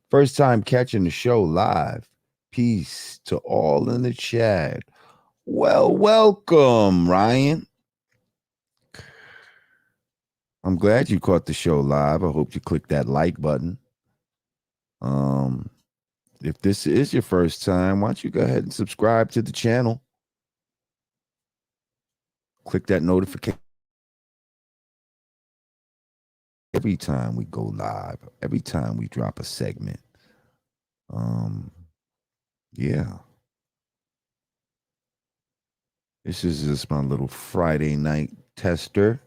[SPEAKER 1] First time catching the show live. Peace to all in the chat. Well, welcome, Ryan. I'm glad you caught the show live. I hope you clicked that like button. If this is your first time, why don't you go ahead and subscribe to the channel? Click that notification every time we go live, every time we drop a segment. Yeah. This is just my little Friday night tester.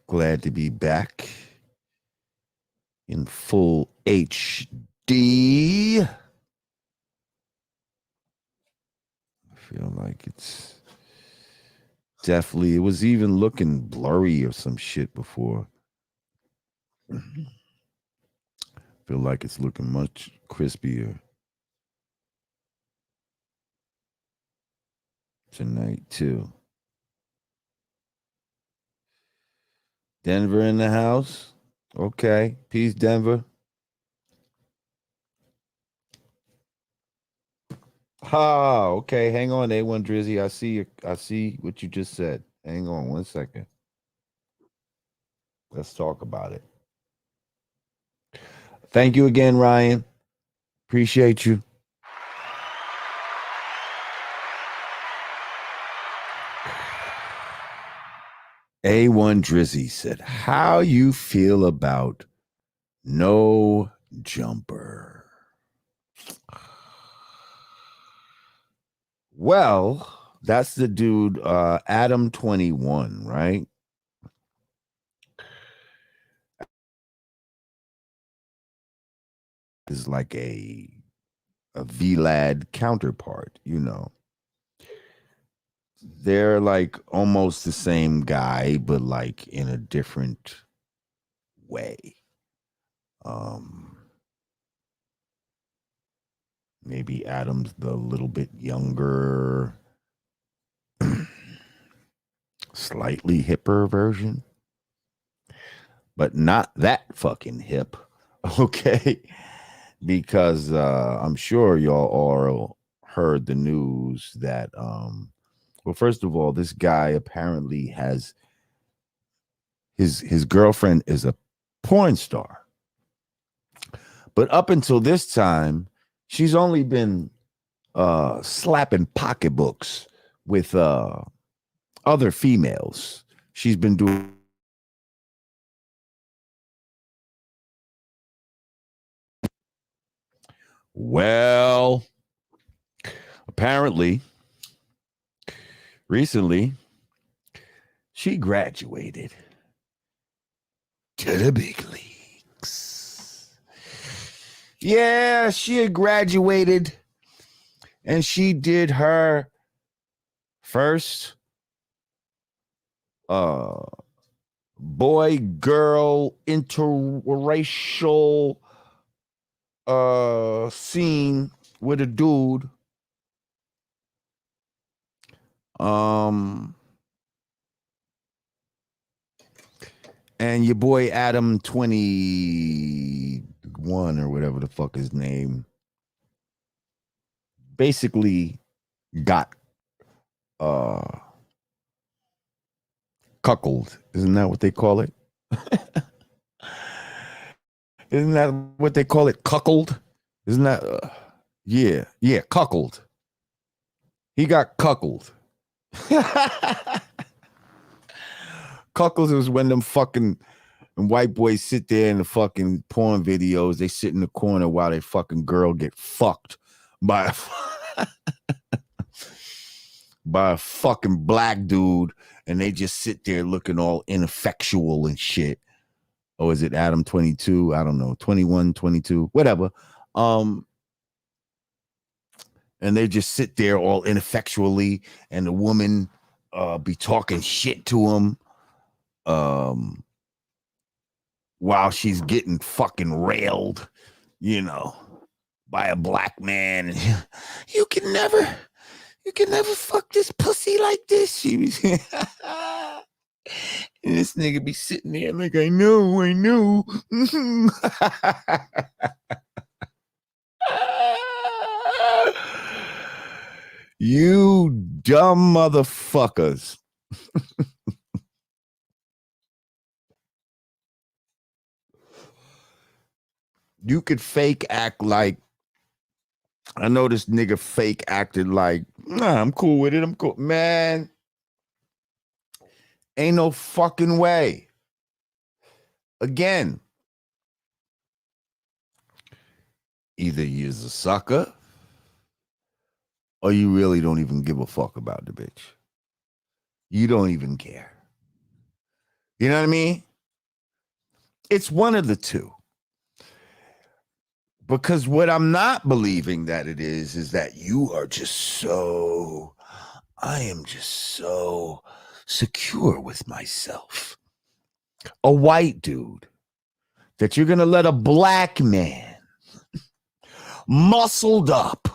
[SPEAKER 1] Glad to be back in full HD. I feel like it's definitely, it was even looking blurry or some shit before. Feel like it's looking much crispier tonight too. Denver in the house. Okay. Peace, Denver. Ah, okay. Hang on, A1 Drizzy. I see what you just said. Hang on 1 second. Let's talk about it. Thank you again, Ryan. Appreciate you. A1 Drizzy said, how you feel about No Jumper? Well, that's the dude, Adam 21, right? Is like a VLAD counterpart, you know. They're like almost the same guy, but like in a different way. Maybe Adam's the little bit younger, slightly hipper version, but not that fucking hip. Okay. Because I'm sure y'all all heard the news that well, first of all, this guy apparently has his girlfriend is a porn star. But up until this time, she's only been slapping pocketbooks with other females. She's been doing well. Apparently, recently, she graduated to the big leagues. Yeah, she had graduated and she did her first boy girl interracial scene with a dude. And your boy Adam 21 or whatever the fuck his name basically got cuckolded. Isn't that what they call it? Isn't that what they call it? Cuckold? Isn't that yeah, cuckold. He got cuckold. Cuckolds is when them fucking white boys sit there in the fucking porn videos. They sit in the corner while their fucking girl get fucked by by a fucking black dude, and they just sit there looking all ineffectual and shit. Or is it Adam 22? I don't know, 21, 22, whatever. And they just sit there all ineffectually, and the woman be talking shit to him while she's getting fucking railed, you know, by a black man. You can never fuck this pussy like this. She was and this nigga be sitting there like, I know. You dumb motherfuckers. You could fake act like, I know this nigga fake acted like, nah, I'm cool with it. I'm cool. Man, ain't no fucking way. Again, either you're a sucker or you really don't even give a fuck about the bitch. You don't even care. You know what I mean? It's one of the two. Because what I'm not believing that it is that you are just so, I am just so secure with myself. A white dude, that you're going to let a black man, muscled up,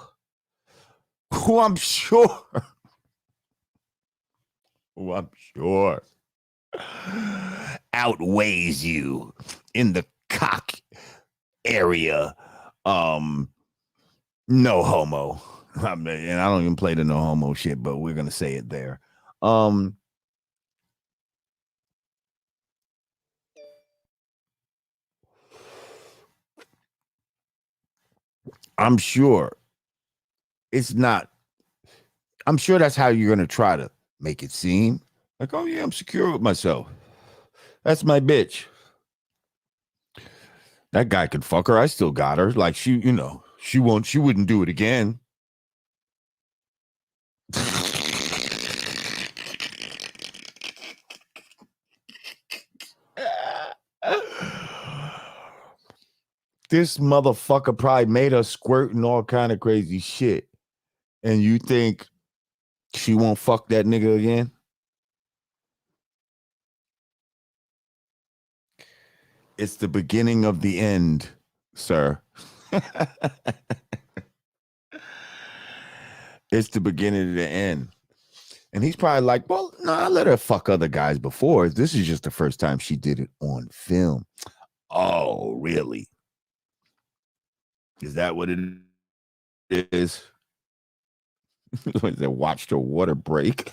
[SPEAKER 1] who I'm sure outweighs you in the cock area. No homo. I mean, and I don't even play the no homo shit, but we're gonna say it there. I'm sure it's not. I'm sure that's how you're gonna try to make it seem like, oh yeah, I'm secure with myself. That's my bitch. That guy could fuck her. I still got her. Like she, she wouldn't do it again. This motherfucker probably made her squirt and all kind of crazy shit. And you think she won't fuck that nigga again? It's the beginning of the end, sir. It's the beginning of the end. And he's probably like, well, no, I let her fuck other guys before. This is just the first time she did it on film. Oh, really? Is that what it is? They watched her water break.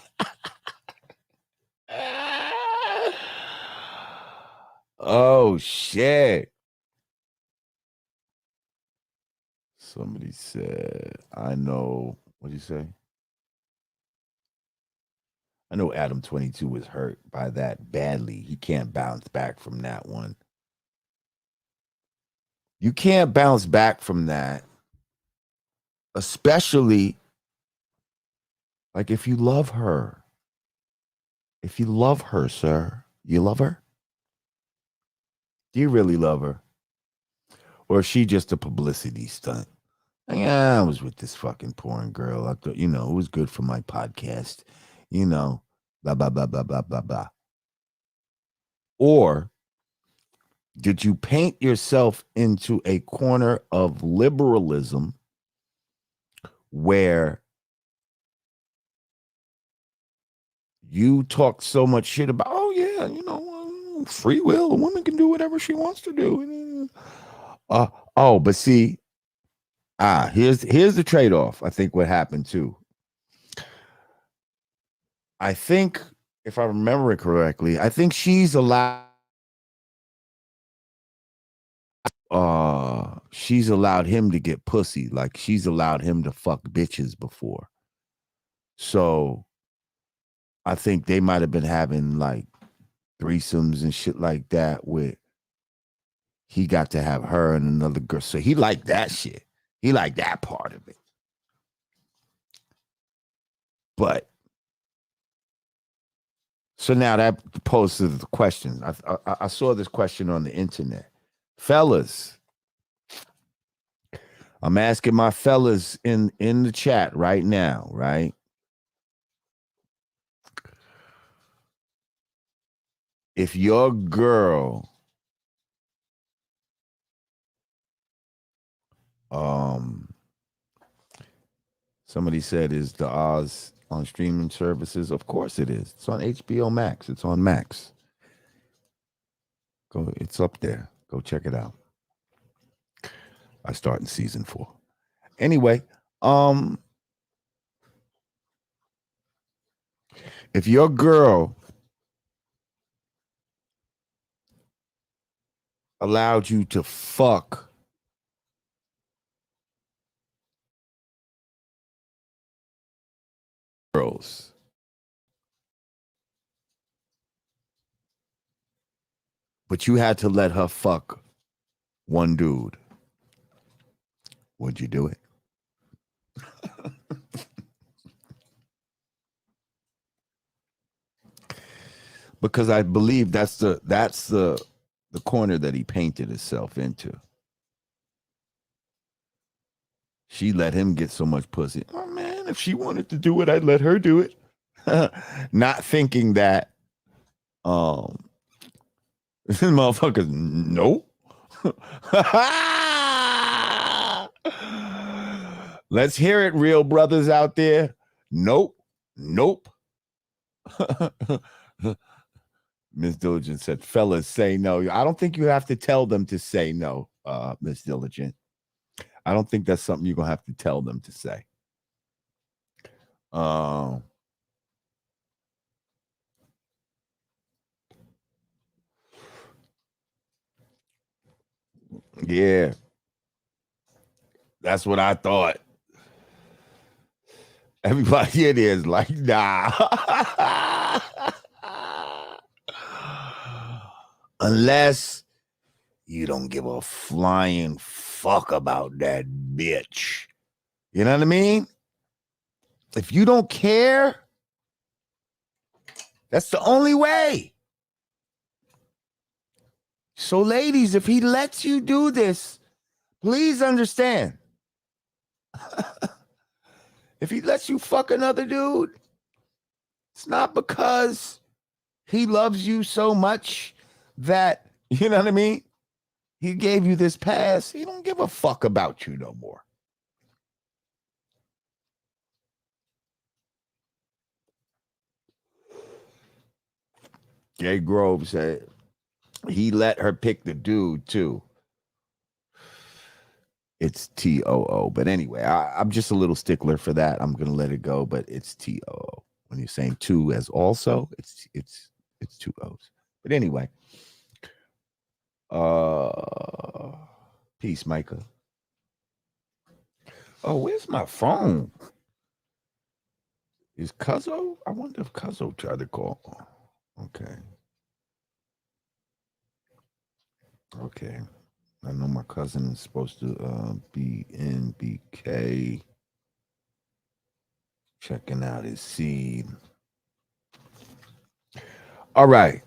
[SPEAKER 1] Oh, shit. Somebody said, I know. What did you say? I know Adam 22 was hurt by that badly. He can't bounce back from that one. You can't bounce back from that, especially like if you love her. If you love her, sir, you love her? Do you really love her? Or is she just a publicity stunt? Yeah, I was with this fucking porn girl. I thought, it was good for my podcast. Blah, blah, blah, blah, blah, blah, blah. Or did you paint yourself into a corner of liberalism where you talk so much shit about, oh, yeah, free will, a woman can do whatever she wants to do. But see, here's the trade-off. I think what happened too. I think, if I remember it correctly, I think she's allowed him to get pussy. Like she's allowed him to fuck bitches before. So I think they might have been having like threesomes and shit like that where he got to have her and another girl. So he liked that shit. He liked that part of it. But so now that poses the question. I saw this question on the internet. Fellas, I'm asking my fellas in the chat right now, right? If your girl somebody said, is the Oz on streaming services? Of course it is. It's on HBO Max. It's on Max. Go, it's up there. Go check it out. I start in season 4. Anyway, if your girl allowed you to fuck girls. But you had to let her fuck one dude. Would you do it? Because I believe that's the corner that he painted himself into. She let him get so much pussy. Oh man, if she wanted to do it, I'd let her do it. Not thinking that this motherfucker, nope. Let's hear it, real brothers out there. Nope. Nope. Miss Diligent said, fellas, say no. I don't think you have to tell them to say no, Miss Diligent. I don't think that's something you're going to have to tell them to say. Yeah. That's what I thought. Everybody it is like, nah. Unless you don't give a flying fuck about that bitch. You know what I mean? If you don't care, that's the only way. So, ladies, if he lets you do this, please understand. If he lets you fuck another dude, it's not because he loves you so much that, you know what I mean? He gave you this pass. He don't give a fuck about you no more. Jay Grove said he let her pick the dude too. It's TOO. But anyway, I'm just a little stickler for that. I'm gonna let it go, but it's TOO. When you're saying two as also, it's two O's. But anyway. Peace, Micah. Oh, where's my phone? Is Cuzzo? I wonder if Cuzzo tried to call. Okay. Okay. I know my cousin is supposed to be in BK checking out his seed. All right.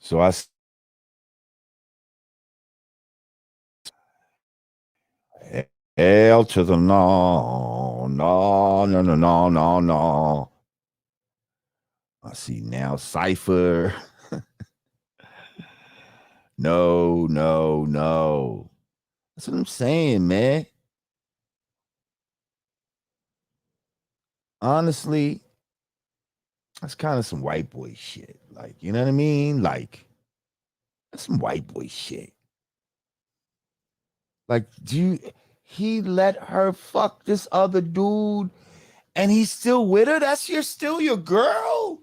[SPEAKER 1] So I L to the no. I see now Cypher. No. That's what I'm saying, man. Honestly, that's kind of some white boy shit. Like, you know what I mean? Like, that's some white boy shit. Like, he let her fuck this other dude and he's still with her? That's still your girl?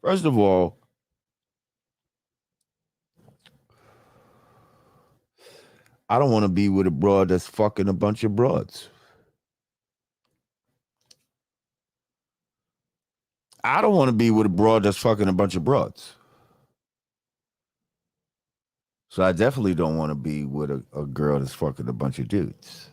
[SPEAKER 1] First of all, I don't want to be with a broad that's fucking a bunch of broads. I don't want to be with a broad that's fucking a bunch of broads. So I definitely don't want to be with a girl that's fucking a bunch of dudes.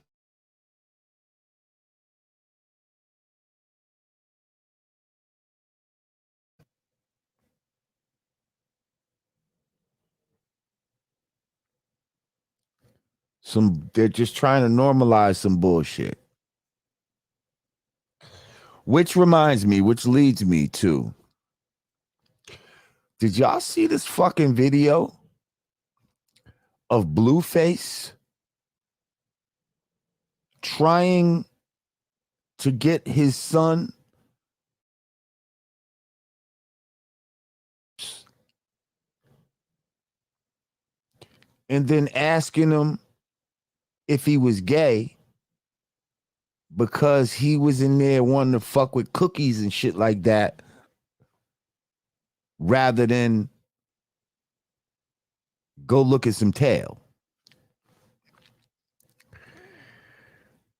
[SPEAKER 1] They're just trying to normalize some bullshit. Which leads me to, did y'all see this fucking video of Blueface trying to get his son and then asking him if he was gay because he was in there wanting to fuck with cookies and shit like that rather than Go look at some tail.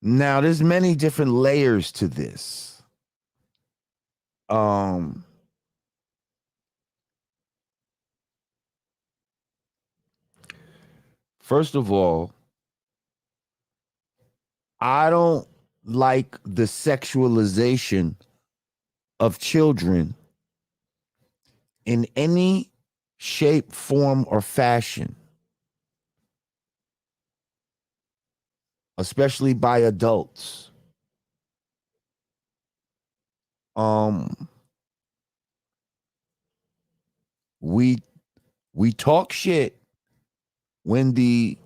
[SPEAKER 1] Now, there's many different layers to this. First of all, I don't like the sexualization of children in any shape, form, or fashion, especially by adults. We talk shit when the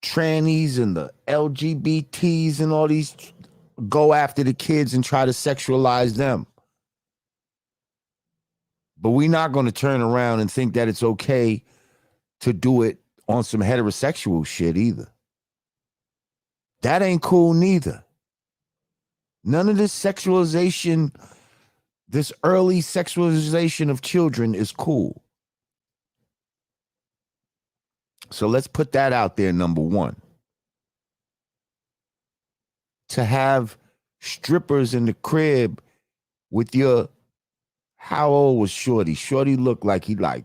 [SPEAKER 1] trannies and the LGBTs and all these go after the kids and try to sexualize them. But we're not going to turn around and think that it's okay to do it on some heterosexual shit either. That ain't cool neither. None of this sexualization, this early sexualization of children is cool. So let's put that out there, number one. To have strippers in the crib with your, how old was Shorty? Shorty looked like he like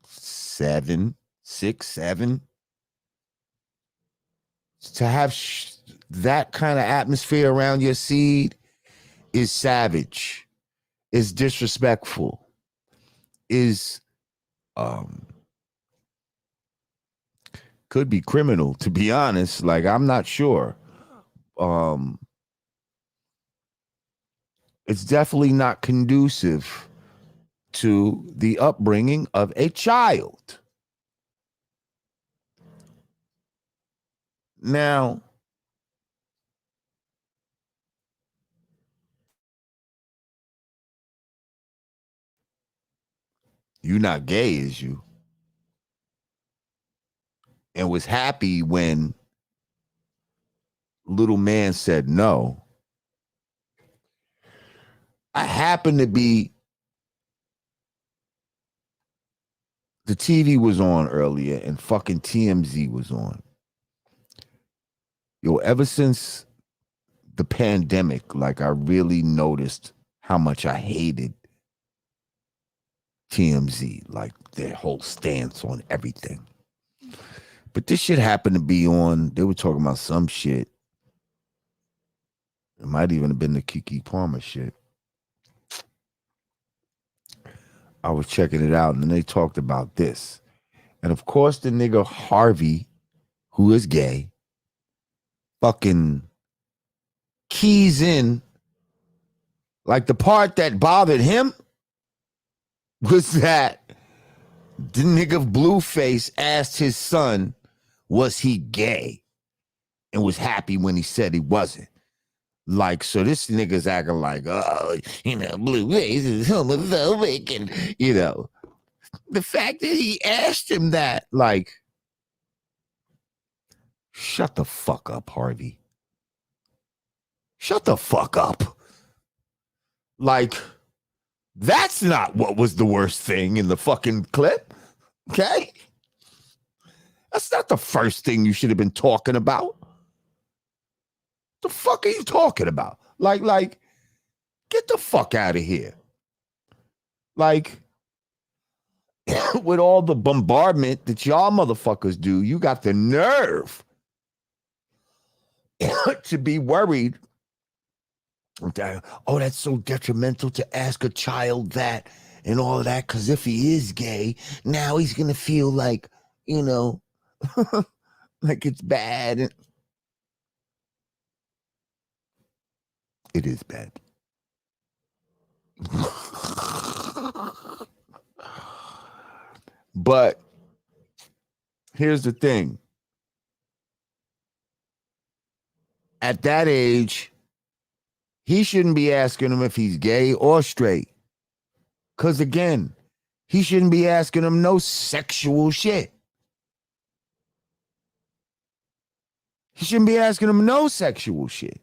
[SPEAKER 1] 7, 6, 7. To have that kind of atmosphere around your seed is savage, is disrespectful, is could be criminal, to be honest. Like, I'm not sure. It's definitely not conducive to the upbringing of a child. Now, you're not gay, is you? And was happy when little man said no. I happen to be, the TV was on earlier and fucking TMZ was on. Yo, ever since the pandemic, like, I really noticed how much I hated TMZ, like their whole stance on everything. But this shit happened to be on. They were talking about some shit. It might even have been the Keke Palmer shit. I was checking it out, and then they talked about this. And of course, the nigga Harvey, who is gay, fucking keys in. Like, the part that bothered him was that the nigga Blueface asked his son, was he gay? And was happy when he said he wasn't. Like, so this nigga's acting like, oh, Blueface is homophobic. And, the fact that he asked him that, like, shut the fuck up, Harvey. Shut the fuck up. Like, that's not what was the worst thing in the fucking clip. Okay? That's not the first thing you should have been talking about. The fuck are you talking about? Like, get the fuck out of here. Like, with all the bombardment that y'all motherfuckers do, you got the nerve to be worried that, oh, that's so detrimental to ask a child that and all of that, because if he is gay, now he's going to feel like, like it's bad. It is bad. But here's the thing. At that age, he shouldn't be asking him if he's gay or straight. Because again, he shouldn't be asking him no sexual shit. He shouldn't be asking him no sexual shit.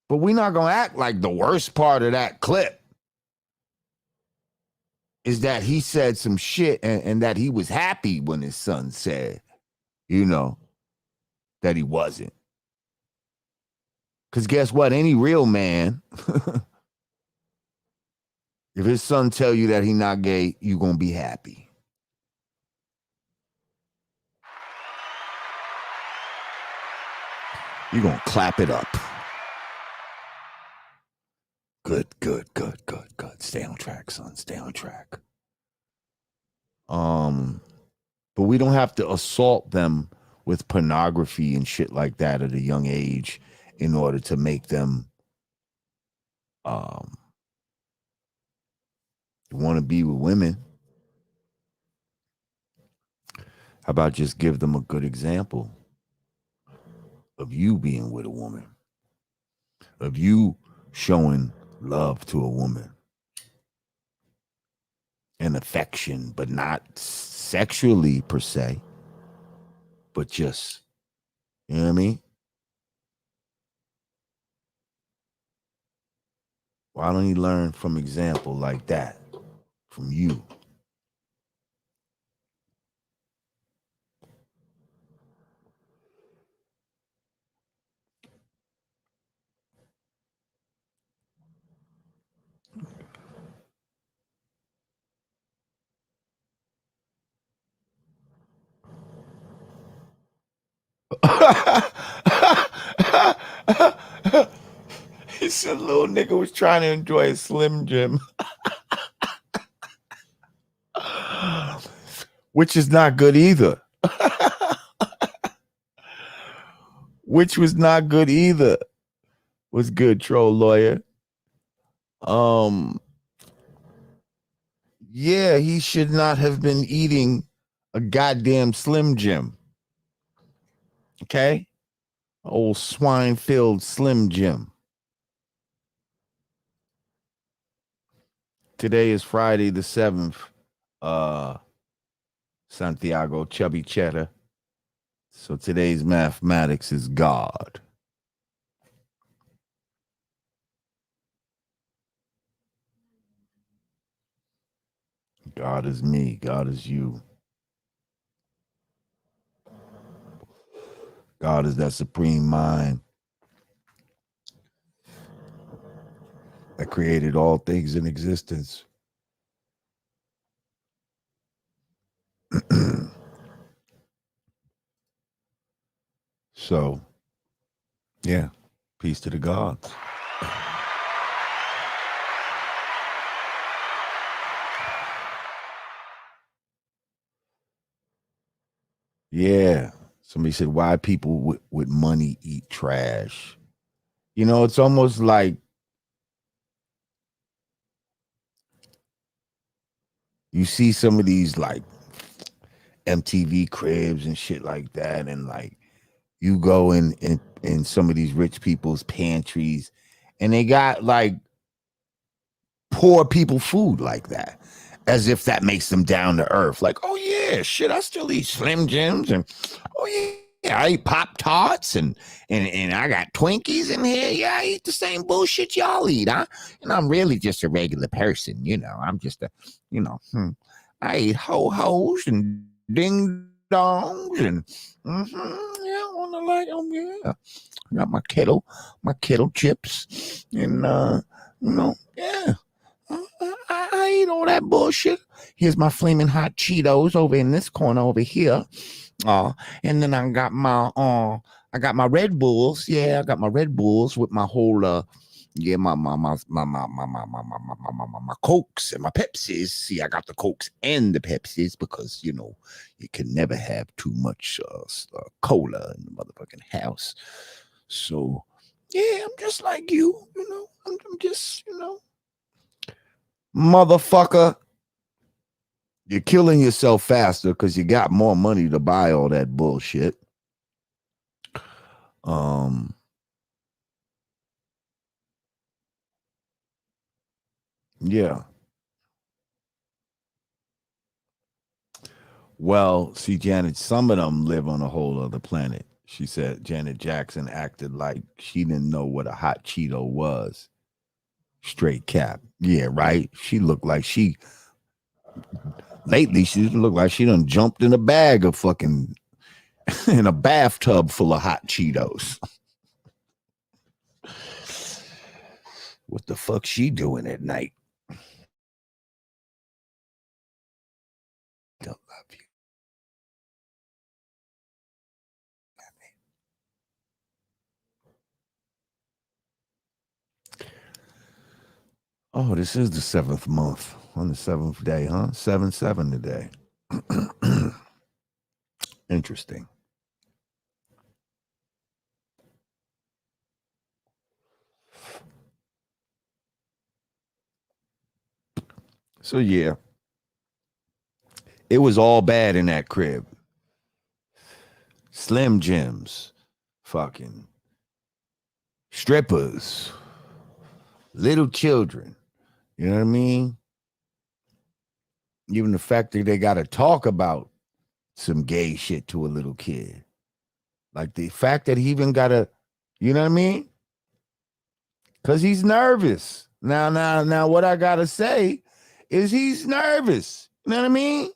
[SPEAKER 1] But we're not going to act like the worst part of that clip is that he said some shit and that he was happy when his son said, that he wasn't. Because guess what? Any real man, if his son tell you that he not gay, you going to be happy. You're going to clap it up. Good. Stay on track, son. Stay on track. But we don't have to assault them with pornography and shit like that at a young age in order to make them want to be with women. How about just give them a good example of you being with a woman, of you showing love to a woman and affection, but not sexually per se, but just, you know what I mean? Why don't you learn from example like that from you? He said little nigga was trying to enjoy a Slim Jim. Which is not good either. Which was not good either. Was good, troll lawyer. Yeah, he should not have been eating a goddamn Slim Jim. Okay? Old swine-filled Slim Jim. Today is Friday the 7th. Santiago Chubby Cheddar. So today's mathematics is God. God is me. God is you. God is that supreme mind that created all things in existence. So, yeah, peace to the gods. Yeah. Somebody said, why people with money eat trash? It's almost like you see some of these like MTV cribs and shit like that, and like you go in some of these rich people's pantries and they got like poor people food like that, as if that makes them down to earth. Like, oh yeah, shit, I still eat Slim Jims, and oh yeah, I eat Pop Tarts, and I got Twinkies in here. Yeah, I eat the same bullshit y'all eat, huh? And I'm really just a regular person, I'm just a, I eat ho-hos and ding dongs and yeah, on the light, yeah. I got my kettle chips, and yeah. I eat all that bullshit. Here's my flaming hot Cheetos over in this corner over here. And then I got my Red Bulls. Yeah, I got my Red Bulls with my whole my Cokes and my Pepsis. See, I got the Cokes and the Pepsis because you can never have too much cola in the motherfucking house. So yeah, I'm just like you. I'm just motherfucker. You're killing yourself faster because you got more money to buy all that bullshit. Yeah. Well, see, Janet, some of them live on a whole other planet. She said Janet Jackson acted like she didn't know what a hot Cheeto was. Straight cap. Yeah, right. She looked like she Lately, she look like she done jumped in a bag of fucking in a bathtub full of hot Cheetos. What the fuck she doing at night? Don't love you. Oh, this is the 7th month on the 7th day, huh? 7-7 today. Interesting. So yeah, it was all bad in that crib. Slim Jims, fucking strippers, little children. You know what I mean? Even the fact that they got to talk about some gay shit to a little kid. Like the fact that he even got to, you know what I mean? Because he's nervous. Now, what I got to say is he's nervous. You know what I mean?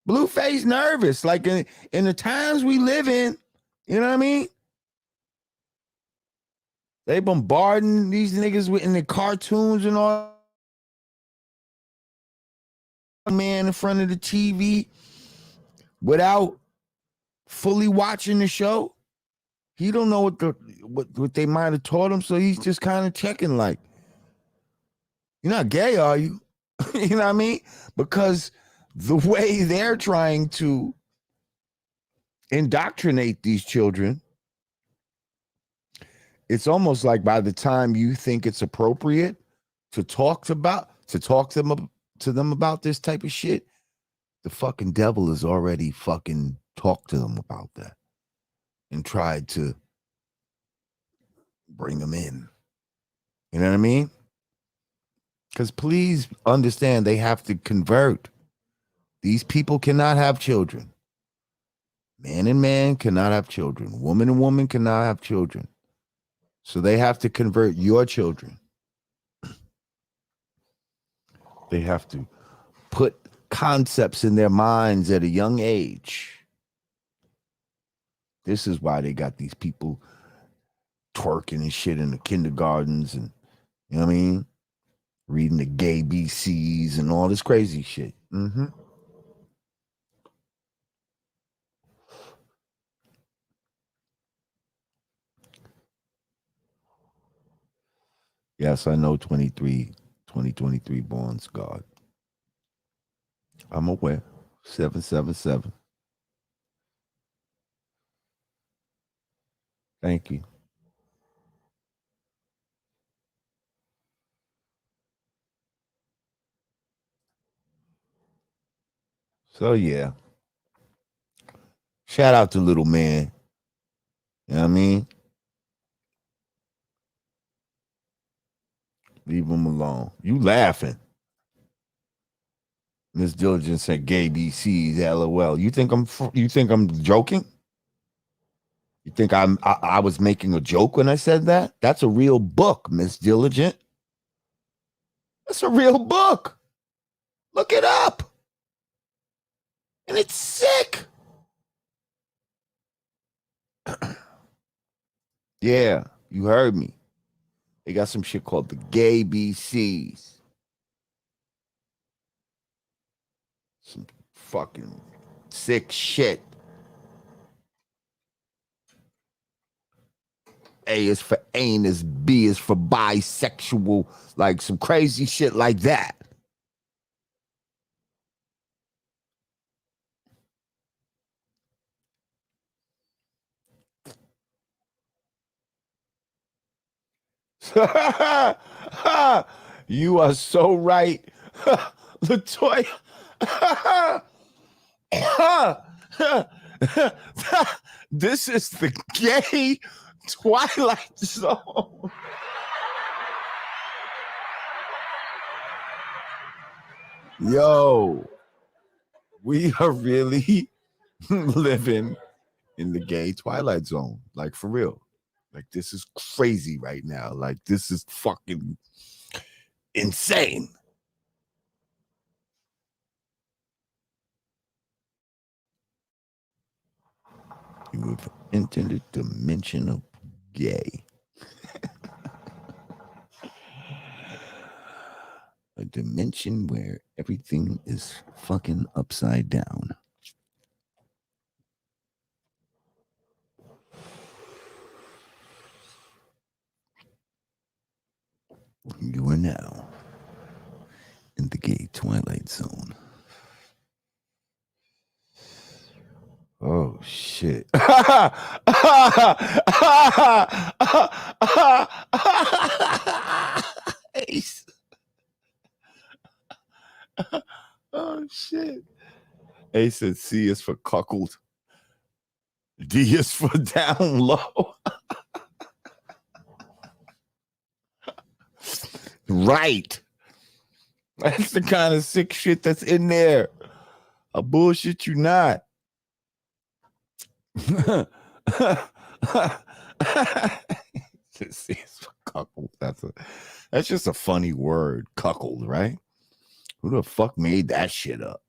[SPEAKER 1] Blueface nervous. Like in the times we live in, you know what I mean? They bombarding these niggas with in the cartoons and all. Man in front of the TV without fully watching the show. He don't know what they might have taught him, so he's just kind of checking like, you're not gay, are you? You know what I mean? Because the way they're trying to indoctrinate these children, it's almost like by the time you think it's appropriate to talk to them about this type of shit, the fucking devil has already fucking talked to them about that and tried to bring them in. You know what I mean? Because please understand, they have to convert. These people cannot have children. Man and man cannot have children. Woman and woman cannot have children. So they have to convert your children. They have to put concepts in their minds at a young age. This is why they got these people twerking and shit in the kindergartens and, you know what I mean? Reading the gay BCs and all this crazy shit. Mm-hmm. Yes, I know 2023 borns, God. I'm aware. 777. Thank you. So yeah. Shout out to little man. You know what I mean? Leave him alone. You laughing. Miss Diligence said gay BCs, LOL. You think I'm joking? You think I was making a joke when I said that? That's a real book, Miss Diligent. That's a real book. Look it up. And it's sick. Yeah, you heard me. They got some shit called the gay BCs. Some fucking sick shit. A is for anus, B is for bisexual, like some crazy shit like that. You are so right. Latoya. This is the gay Twilight Zone. Yo, we are really living in the gay Twilight Zone. Like, for real. Like, this is crazy right now. Like, this is fucking insane. You have entered a dimension of gay. A dimension where everything is fucking upside down. You are now in the gay twilight zone. Oh shit. Ace. Oh shit. A said C is for cuckold. D is for down low. Right. That's the kind of sick shit that's in there. I bullshit you not. C is for cuckold. That's just a funny word, cuckold, right? Who the fuck made that shit up?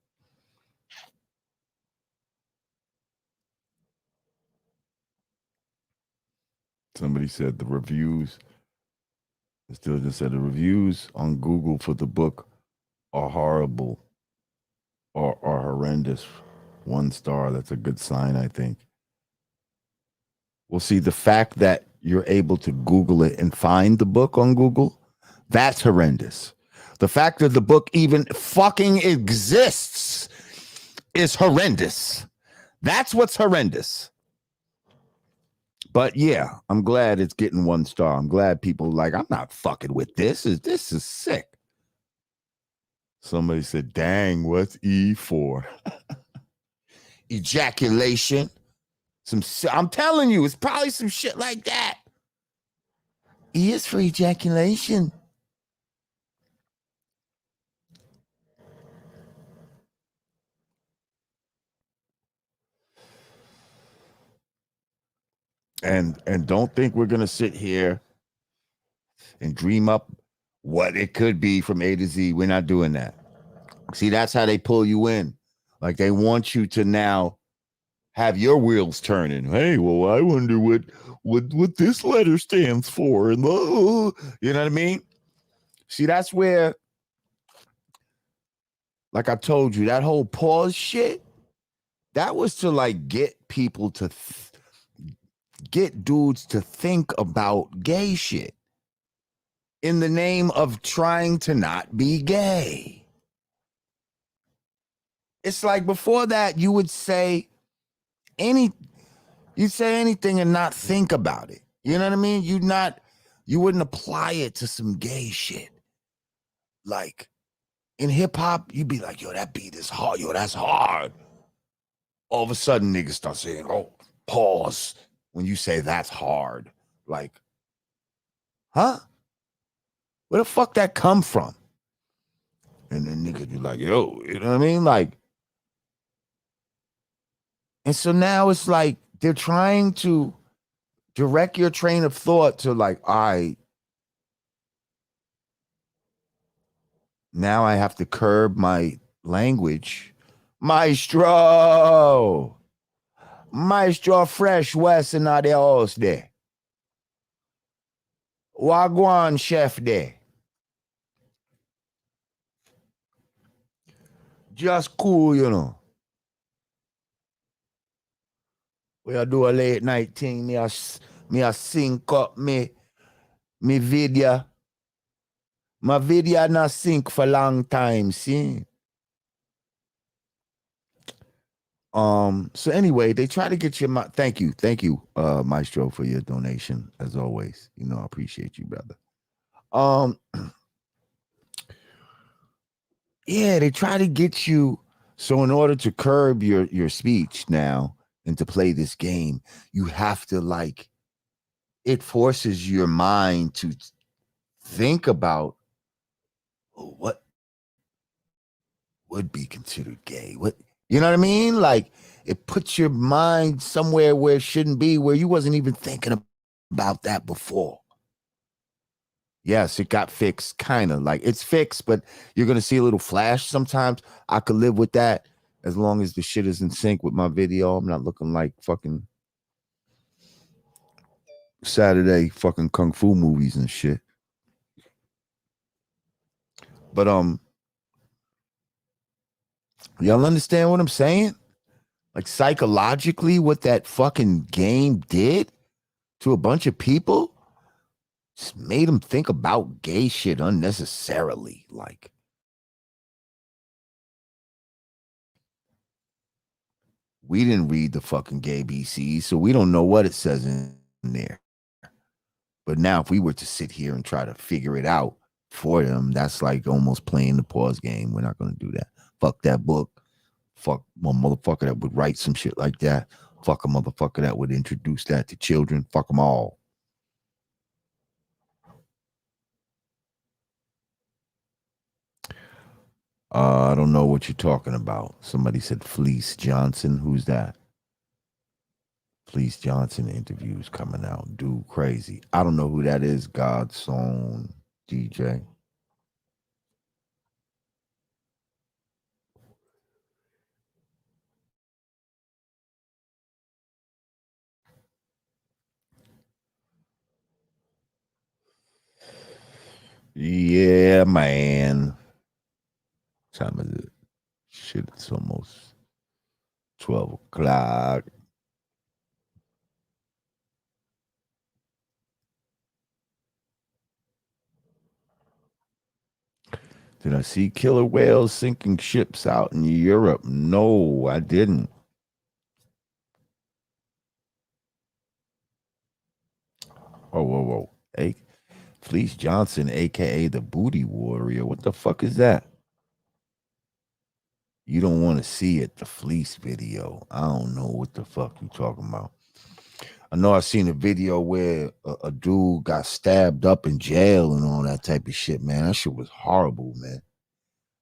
[SPEAKER 1] Somebody said the reviews. Still just said the reviews on Google for the book are horrible or are horrendous. 1 star. That's a good sign, I think. Well, see, the fact that you're able to Google it and find the book on Google, that's horrendous. The fact that the book even fucking exists is horrendous. That's what's horrendous. But yeah, I'm glad it's getting 1 star. I'm glad people like, I'm not fucking with this. This is sick. Somebody said, dang, what's E for? Ejaculation. I'm telling you, it's probably some shit like that. E is for ejaculation. And don't think we're gonna sit here and dream up what it could be from A to Z. We're not doing that. See, that's how they pull you in. Like they want you to now have your wheels turning. Hey, well, I wonder what this letter stands for. And you know what I mean? See, that's where, like I told you, that whole pause shit, that was to like get people to get dudes to think about gay shit in the name of trying to not be gay. It's like before that, you would say anything and not think about it. You know what I mean? You wouldn't apply it to some gay shit. Like in hip hop, you'd be like, yo, that beat is hard. Yo, that's hard. All of a sudden, niggas start saying, oh, pause. When you say that's hard, like, huh? Where the fuck that come from? And then niggas be like, yo, you know what I mean? Like, and so now it's like they're trying to direct your train of thought to like, all right, now I have to curb my language. Maestro Fresh West and all the house there. Wagwan chef there. Just cool, you know. We I do a late night thing. Me a sync up me video. My video not sync for long time, see? So anyway, they try to get your thank you, Maestro, for your donation, as always. You know, I appreciate you, brother. Yeah, they try to get you. So in order to curb your speech now and to play this game, you have to like, it forces your mind to think about what would be considered gay. What, you know what I mean? Like it puts your mind somewhere where it shouldn't be, where you wasn't even thinking about that before. Yes, it got fixed, kind of. Like it's fixed, but you're going to see a little flash sometimes. I could live with that as long as the shit is in sync with my video. I'm not looking like fucking Saturday fucking kung fu movies and shit. But y'all understand what I'm saying? Like psychologically, what that fucking game did to a bunch of people just made them think about gay shit unnecessarily. Like, we didn't read the fucking gay BC, so we don't know what it says in there. But now, if we were to sit here and try to figure it out for them, that's like almost playing the pause game. We're not going to do that. Fuck that book. Fuck a motherfucker that would write some shit like that. Fuck a motherfucker that would introduce that to children. Fuck them all. I don't know what you're talking about. Somebody said Fleece Johnson. Who's that? Fleece Johnson interviews coming out. Dude, crazy. I don't know who that is. God's own DJ. Yeah, man. What time is it? Shit, it's almost 12 o'clock. Did I see killer whales sinking ships out in Europe? No, I didn't. Oh, whoa, whoa. Hey, Fleece Johnson, aka the Booty Warrior. What the fuck is that? You don't want to see it, the Fleece video. I don't know what the fuck you talking about. I know I seen a video where a dude got stabbed up in jail and all that type of shit, man. That shit was horrible, man.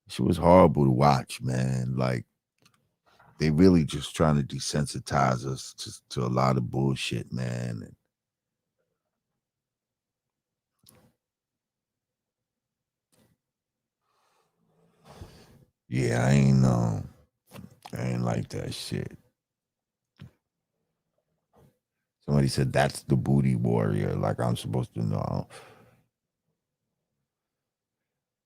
[SPEAKER 1] Shit was horrible to watch, man. Like, they really just trying to desensitize us to a lot of bullshit, man. And yeah, I ain't like that shit. Somebody said that's the Booty Warrior. Like I'm supposed to know.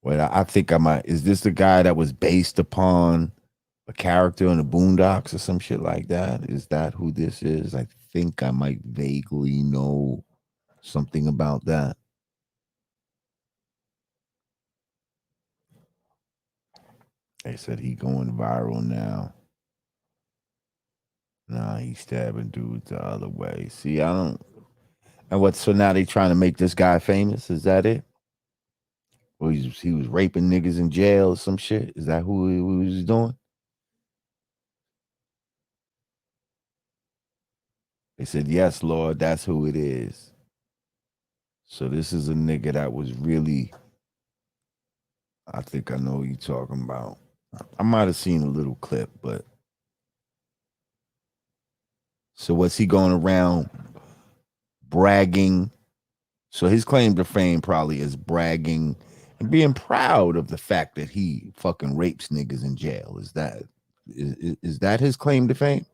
[SPEAKER 1] Wait, I think I might. Is this the guy that was based upon a character in the Boondocks or some shit like that? Is that who this is? I think I might vaguely know something about that. They said he going viral now. Nah, he's stabbing dudes the other way. See, I don't. And what? So now they trying to make this guy famous? Is that it? Or he was raping niggas in jail or some shit? Is that who he was doing? They said, yes, Lord, that's who it is. So this is a nigga that was really, I think I know who you talking about. I might have seen a little clip, but so was he going around bragging? So his claim to fame probably is bragging and being proud of the fact that he fucking rapes niggas in jail. Is that his claim to fame?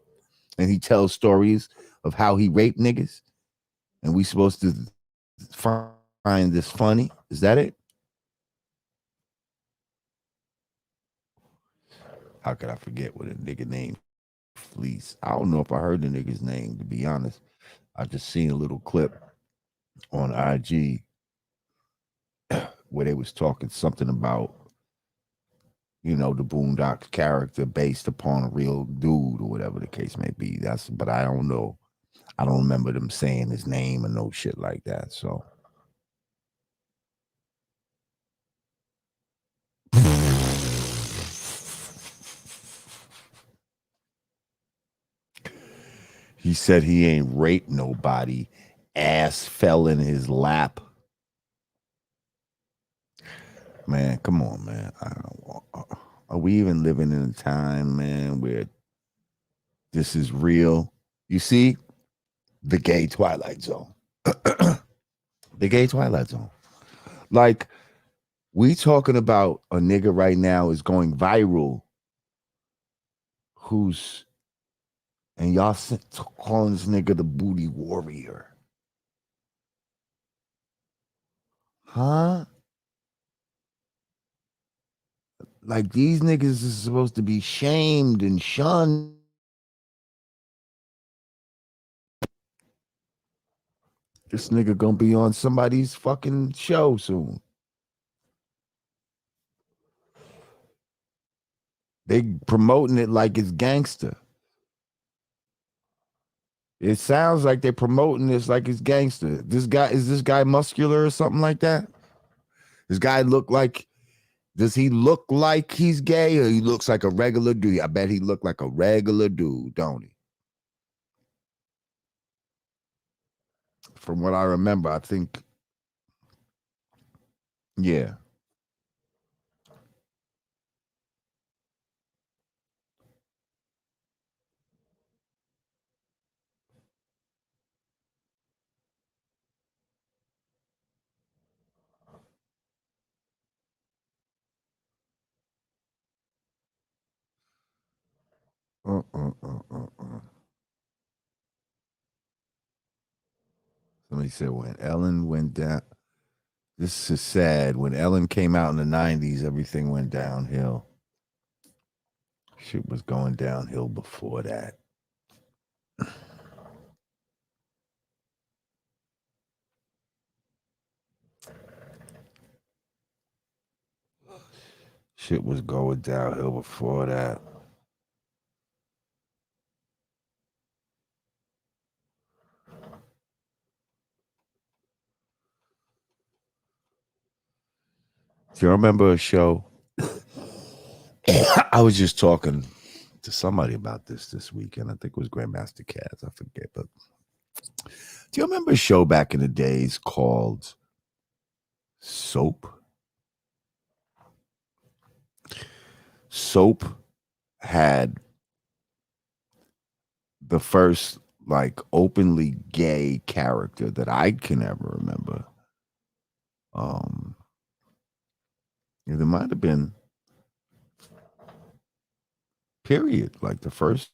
[SPEAKER 1] And he tells stories of how he raped niggas, and we supposed to find this funny? Is that it? How could I forget what a nigga named Fleece? I don't know if I heard the nigga's name, to be honest. I just seen a little clip on IG where they was talking something about, the Boondocks character based upon a real dude or whatever the case may be. But I don't know. I don't remember them saying his name or no shit like that. So he said he ain't raped nobody. Ass fell in his lap. Man, come on, man. Are we even living in a time, man, where this is real? You see, the gay Twilight Zone. The gay Twilight Zone. Like, we talking about a nigga right now is going viral who's, and y'all calling this nigga the Booty Warrior. Huh? Like these niggas is supposed to be shamed and shunned. This nigga gonna be on somebody's fucking show soon. They promoting it like it's gangster. It sounds like they're promoting this like it's gangster. This guy muscular or something like that? This guy look like Does he look like he's gay or he looks like a regular dude? I bet he look like a regular dude, don't he? From what I remember, I think, yeah. Uh, uh, uh, uh, uh. Somebody said when Ellen went down, this is sad. When Ellen came out in the 90s, everything went downhill. Shit was going downhill before that. Shit was going downhill before that. Do you remember a show? I was just talking to somebody about this weekend. I think it was Grandmaster Caz. I forget, but do you remember a show back in the days called Soap? Soap had the first like openly gay character that I can ever remember. There might have been period, like the first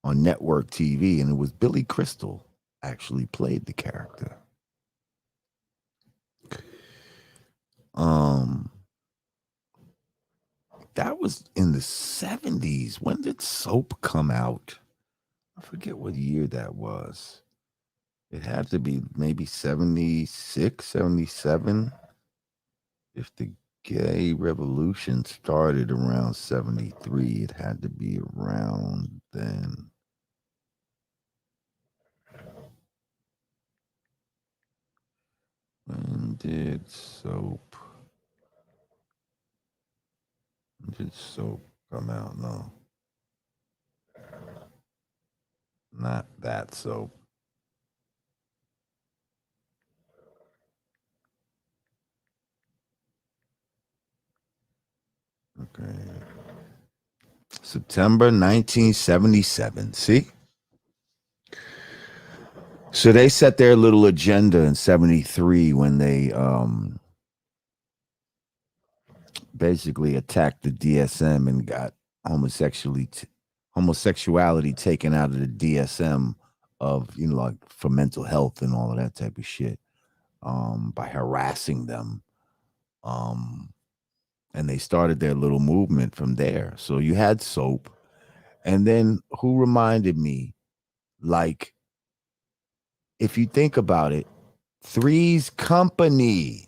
[SPEAKER 1] on network TV, and it was Billy Crystal actually played the character. Um, that was in the 70s. When did Soap come out? I forget what year that was. It had to be maybe 76, 77. If the gay revolution started around 73, it had to be around then. When did Soap come out? No, not that Soap. Okay. September 1977. See? So they set their little agenda in 73 when they basically attacked the DSM and got homosexuality taken out of the DSM of, like for mental health and all of that type of shit, by harassing them. And they started their little movement from there. So you had Soap. And then who reminded me, like, if you think about it, Three's Company.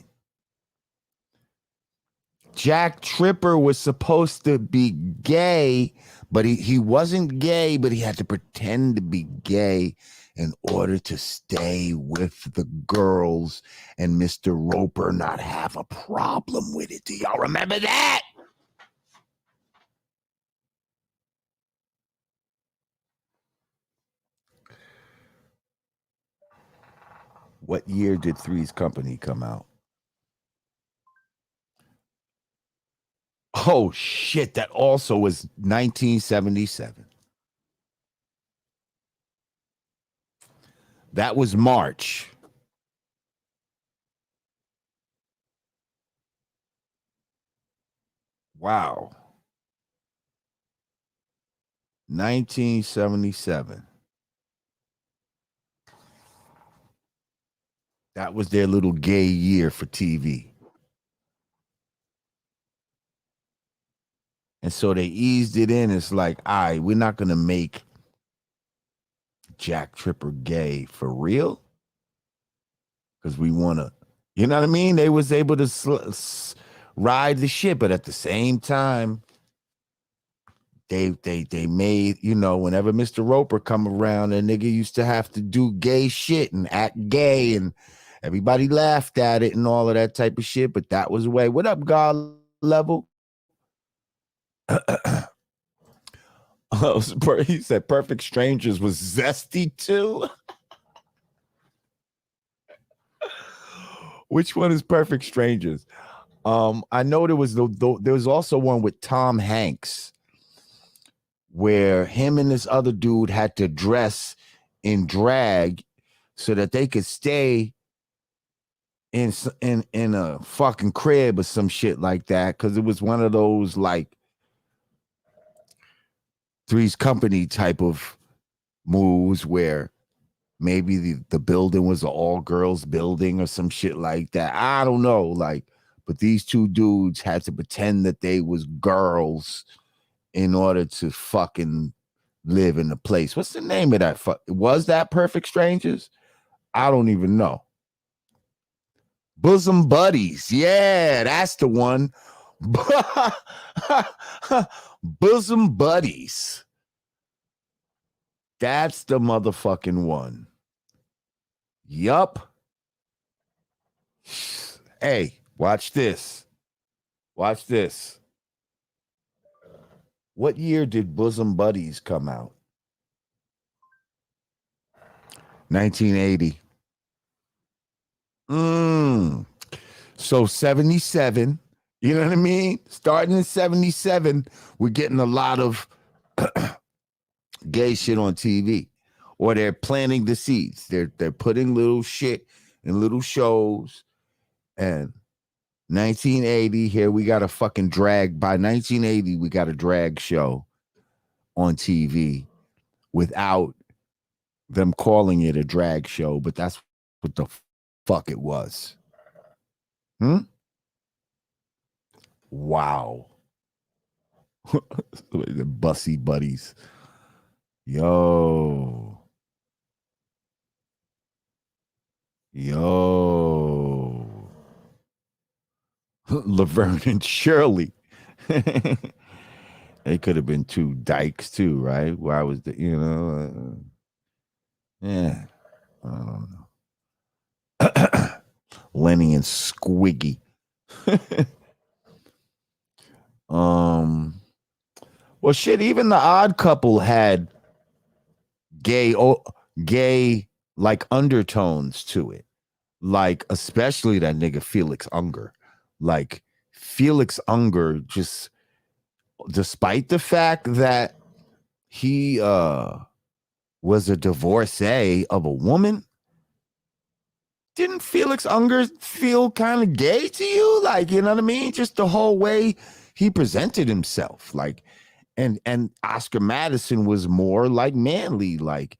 [SPEAKER 1] Jack Tripper was supposed to be gay, but he wasn't gay, but he had to pretend to be gay in order to stay with the girls and Mr. Roper not have a problem with it. Do y'all remember that? What year did Three's Company come out? Oh shit, that also was 1977. That was March. Wow. 1977. That was their little gay year for TV. And so they eased it in. It's like, all right, we're not going to make Jack Tripper gay for real because we want to, you know what I mean? They was able to ride the shit, but at the same time, they made, whenever Mr. Roper come around, a nigga used to have to do gay shit and act gay, and everybody laughed at it and all of that type of shit, but that was the way. What up, God Level? He said Perfect Strangers was zesty too. Which one is Perfect Strangers? I know there was there was also one with Tom Hanks where him and this other dude had to dress in drag so that they could stay in a fucking crib or some shit like that, because it was one of those like Three's Company type of moves where maybe the building was an all girls building or some shit like that. I don't know, like, but these two dudes had to pretend that they was girls in order to fucking live in the place. What's the name of that? Was that Perfect Strangers? I don't even know. Bosom Buddies. Yeah, that's the one. Bosom Buddies. That's the motherfucking one. Yup. Hey, watch this. Watch this. What year did Bosom Buddies come out? 1980. So 77. You know what I mean? Starting in 77, we're getting a lot of gay shit on TV. Or they're planting the seeds. They're putting little shit in little shows. And 1980, here we got a fucking drag. By 1980, we got a drag show on TV without them calling it a drag show, but that's what the fuck it was. Wow. The Bussy Buddies. Yo. Laverne and Shirley. They could have been two dykes too, right? Why was the, yeah, I don't know. Lenny and Squiggy. Well, shit, even the Odd Couple had gay like undertones to it. Like, especially that nigga Felix Unger. Like, Felix Unger, just despite the fact that he was a divorcee of a woman, didn't Felix Unger feel kind of gay to you? Like, you know what I mean? Just the whole way he presented himself. Like, and Oscar Madison was more like manly, like,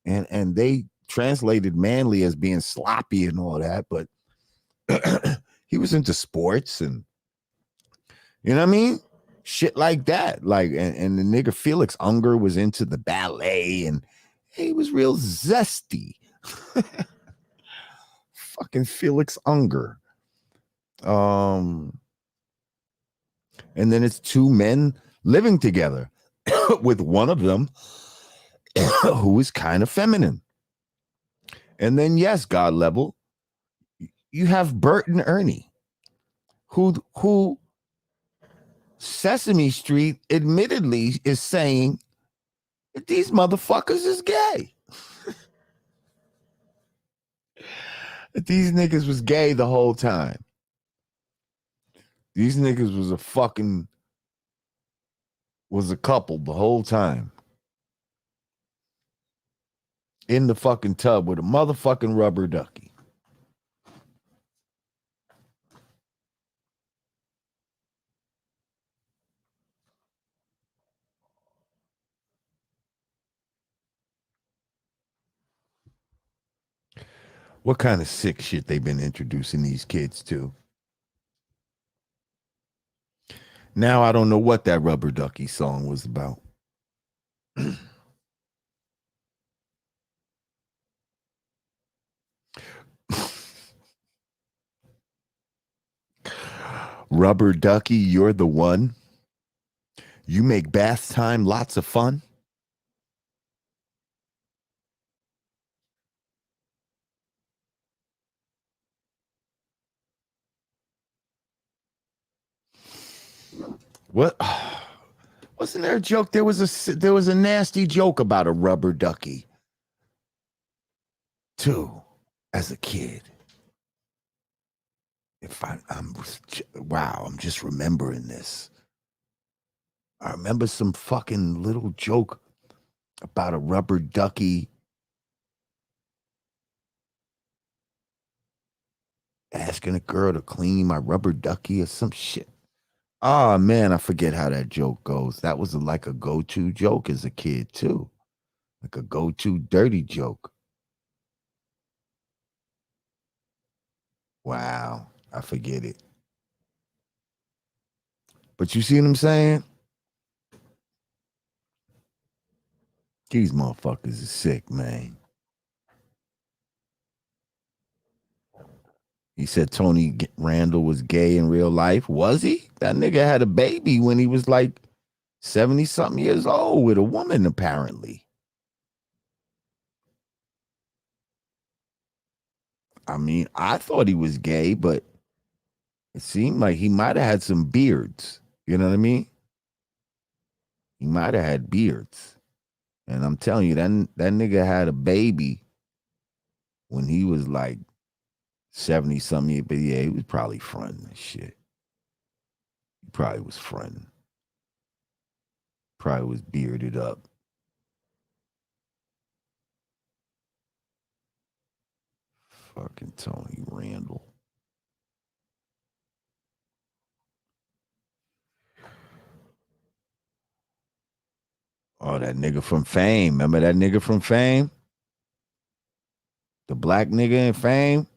[SPEAKER 1] and they translated manly as being sloppy and all that, but he was into sports and, you know what I mean? Shit like that. Like, and the nigga Felix Unger was into the ballet and he was real zesty. Fucking Felix Unger. And then it's two men living together with one of them who is kind of feminine. And then, yes, God Level, you have Bert and Ernie, who Sesame Street admittedly is saying that these motherfuckers is gay. That these niggas was gay the whole time. These niggas was a couple the whole time. In the fucking tub with a motherfucking rubber ducky. What kind of sick shit they been introducing these kids to? Now I don't know what that Rubber Ducky song was about. Rubber Ducky, you're the one. You make bath time lots of fun. What? Wasn't there a joke? There was a nasty joke about a rubber ducky too, as a kid. If I'm wow, I'm just remembering this. I remember some fucking little joke about a rubber ducky asking a girl to clean my rubber ducky or some shit. Oh man, I forget how that joke goes. That was like a go-to joke as a kid too, like a go-to dirty joke. Wow, I forget it. But you see what I'm saying? These motherfuckers is sick, man. He said Tony Randall was gay in real life. Was he? That nigga had a baby when he was like 70 something years old with a woman, apparently. I mean, I thought he was gay, but it seemed like he might have had some beards. You know what I mean? He might have had beards. And I'm telling you, that nigga had a baby when he was like 70 something years. But yeah, he was probably fronting and shit. He probably was fronting. Probably was bearded up. Fucking Tony Randall. Oh, that nigga from Fame. Remember that nigga from Fame? The black nigga in Fame?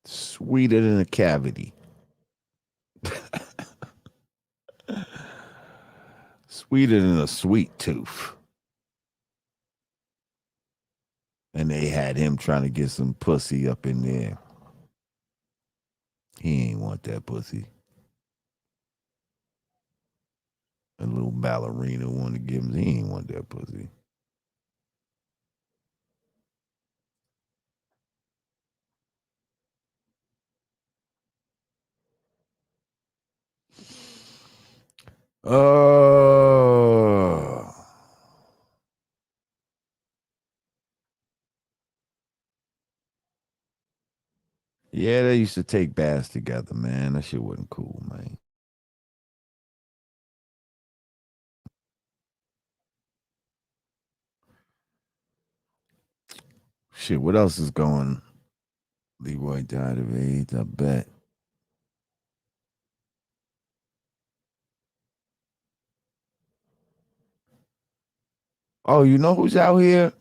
[SPEAKER 1] Sweeter than a cavity. Sweeter than a sweet tooth. And they had him trying to get some pussy up in there. He ain't want that pussy. A little ballerina wanted to give him. He ain't want that pussy. Oh. Yeah, they used to take baths together, man. That shit wasn't cool, man. Shit, what else is going? Leroy died of AIDS, I bet. Oh, you know who's out here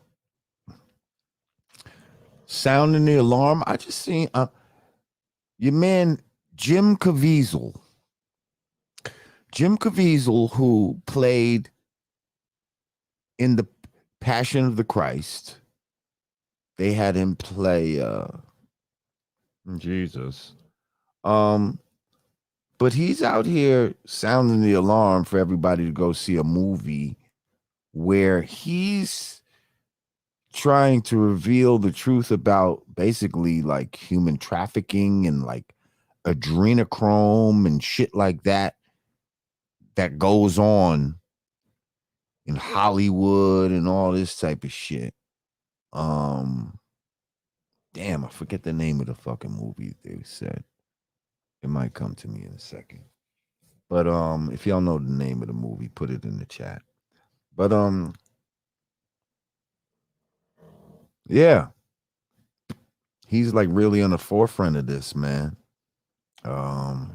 [SPEAKER 1] sounding the alarm? I just seen your man Jim Caviezel. Jim Caviezel, who played in the Passion of the Christ. They had him play Jesus. Um, but he's out here sounding the alarm for everybody to go see a movie where he's trying to reveal the truth about basically like human trafficking and like adrenochrome and shit like that goes on in Hollywood and all this type of shit. Um, damn, I forget the name of the fucking movie they said. It might come to me in a second. But if y'all know the name of the movie, put it in the chat. But yeah, he's like really on the forefront of this, man. Um,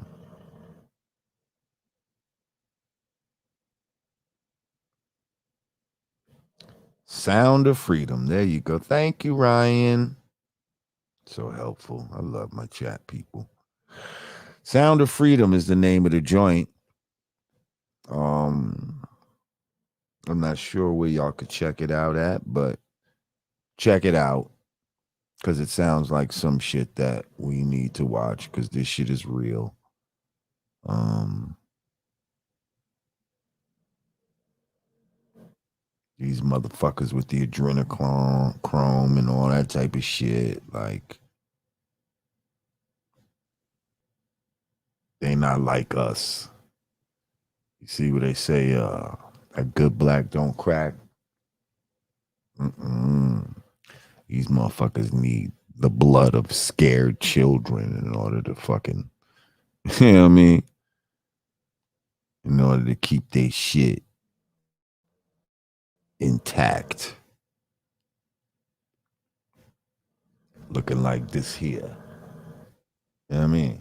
[SPEAKER 1] Sound of Freedom. There you go. Thank you, Ryan. So helpful. I love my chat people. Sound of Freedom is the name of the joint. I'm not sure where y'all could check it out at, but check it out because it sounds like some shit that we need to watch because this shit is real. These motherfuckers with the adrenochrome and all that type of shit, like they not like us. You see what they say? A good black don't crack. These motherfuckers need the blood of scared children in order to fucking, you know what I mean? In order to keep their shit intact. Looking like this here. You know what I mean?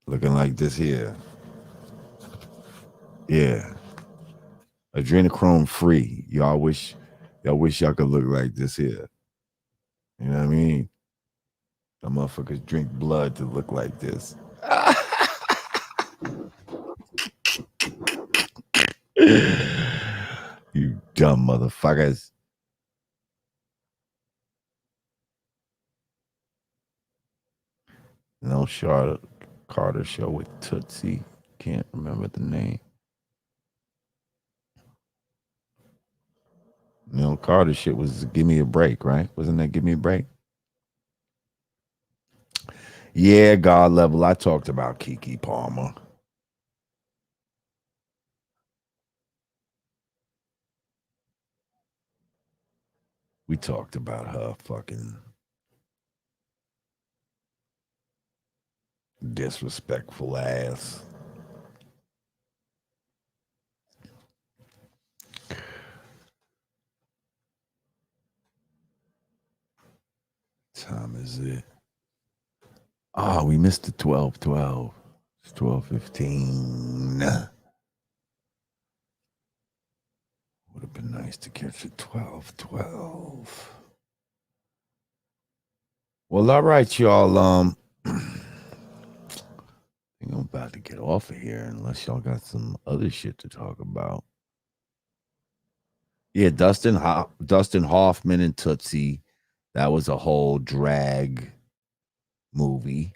[SPEAKER 1] Looking like this here. Yeah. Adrenochrome free. Y'all wish y'all could look like this here. You know what I mean? The motherfuckers drink blood to look like this. You dumb motherfuckers. No Charlotte Carter show with Tootsie. Can't remember the name. Neil Carter shit was Give Me a Break, right? Wasn't that Give Me a Break? Yeah, God level. I talked about Kiki Palmer. We talked about her fucking disrespectful ass. Time is it? Oh, we missed the 12:12. It's 12:15. Would have been nice to catch a 12:12. Well, all right, y'all. I think I'm about to get off of here unless y'all got some other shit to talk about. Yeah, Dustin Hoffman and Tootsie. That was a whole drag movie.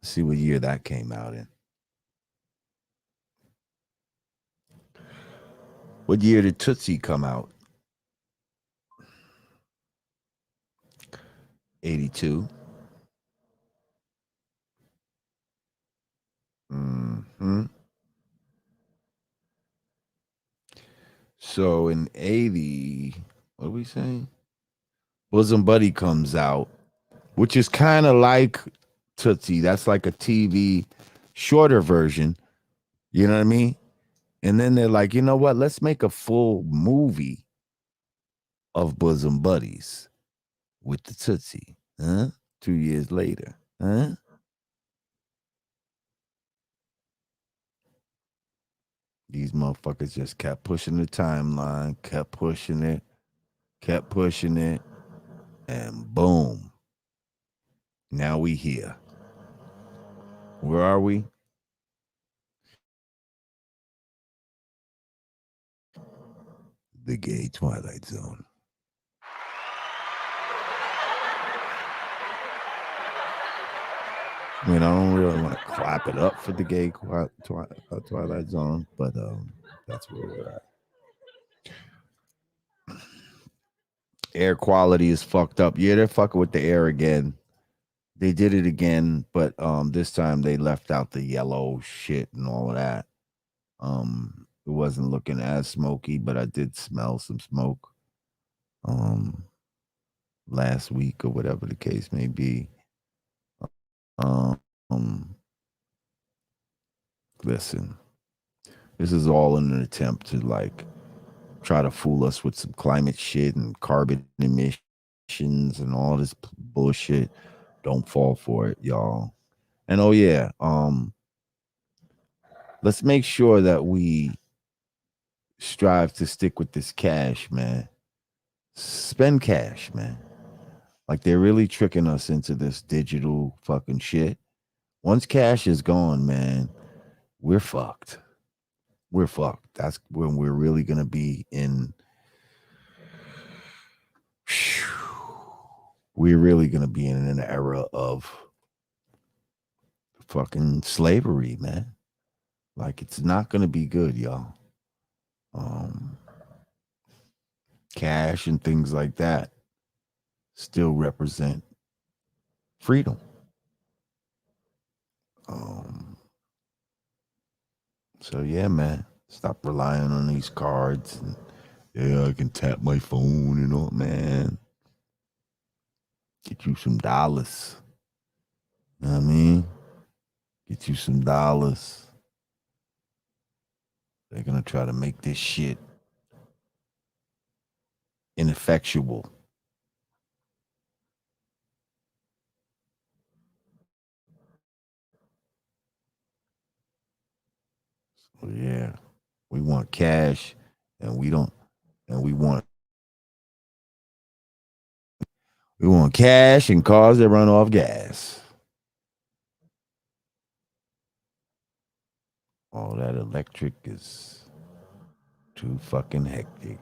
[SPEAKER 1] Let's see what year that came out in. What year did Tootsie come out? 82. Mm-hmm. So in 80, what are we saying? Bosom Buddy comes out, which is kind of like Tootsie. That's like a TV shorter version. You know what I mean? And then they're like, you know what? Let's make a full movie of Bosom Buddies with the Tootsie. Huh? 2 years later. Huh? These motherfuckers just kept pushing the timeline, kept pushing it, and boom. Now we here. Where are we? The gay Twilight Zone. I mean, I don't really want to clap it up for the gay Twilight Zone, but that's where we're at. Air quality is fucked up. Yeah, they're fucking with the air again. They did it again, but this time they left out the yellow shit and all of that. It wasn't looking as smoky, but I did smell some smoke last week or whatever the case may be. Um Listen, this is all in an attempt to like try to fool us with some climate shit and carbon emissions and all this bullshit. Don't fall for it, y'all. And oh yeah, let's make sure that we strive to stick with this cash, man. Spend cash, man. Like they're really tricking us into this digital fucking shit. Once cash is gone, man, we're fucked. We're fucked. That's when we're really gonna be in. We're really gonna be in an era of fucking slavery, man. Like it's not gonna be good, y'all. Um, Cash and things like that still represent freedom. Um, so yeah, man, stop relying on these cards. And, yeah, I can tap my phone and all, man. Get you some dollars. You know what I mean? Get you some dollars. They're gonna try to make this shit ineffectual. So yeah, we want cash, and we don't, and we want cash and cars that run off gas. All that electric is too fucking hectic.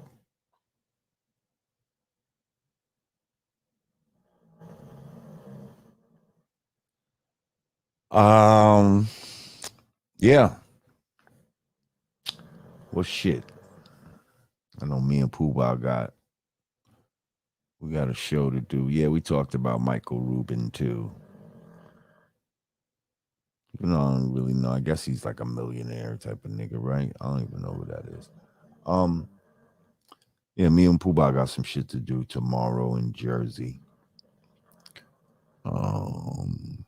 [SPEAKER 1] Um, yeah. Well, shit. I know me and Pooh got we got a show to do. Yeah, we talked about Michael Rubin too. You know, I don't really know. I guess he's like a millionaire type of nigga, right? I don't even know who that is. Um, yeah, me and Pooh got some shit to do tomorrow in Jersey. Um,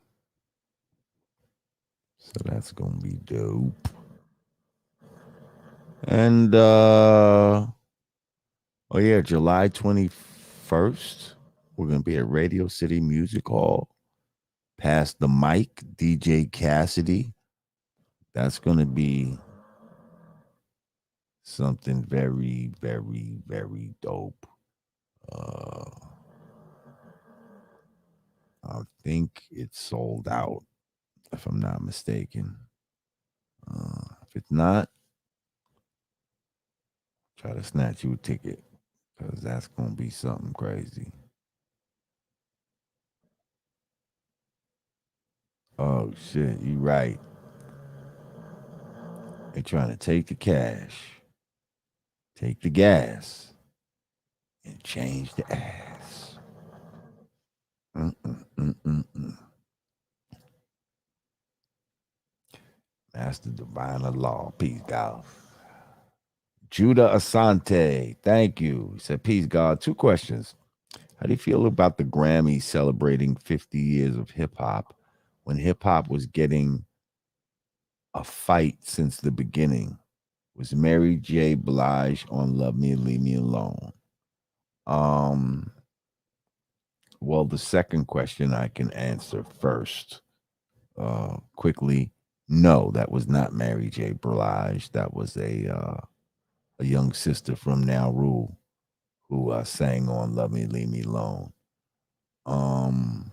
[SPEAKER 1] so that's gonna be dope. And oh yeah, July 21st, we're gonna be at Radio City Music Hall. Past the mic, DJ Cassidy. That's gonna be something very, very, very dope. Uh I think it's sold out, if I'm not mistaken. If it's not, try to snatch you a ticket because that's gonna be something crazy. Oh shit, you right. They trying to take the cash, take the gas, and change the ass. Mm-mm-mm-mm-mm. Master Divine of Law. Peace, God. Judah Asante. Thank you. He said, Peace, God. Two questions. How do you feel about the Grammys celebrating 50 years of hip hop when hip hop was getting a fight since the beginning? Was Mary J. Blige on Love Me, Leave Me Alone? Um, well, the second question I can answer first. Quickly. No, that was not Mary J. Blige. That was a young sister from Now Rule who sang on Love Me, Leave Me Alone. Um,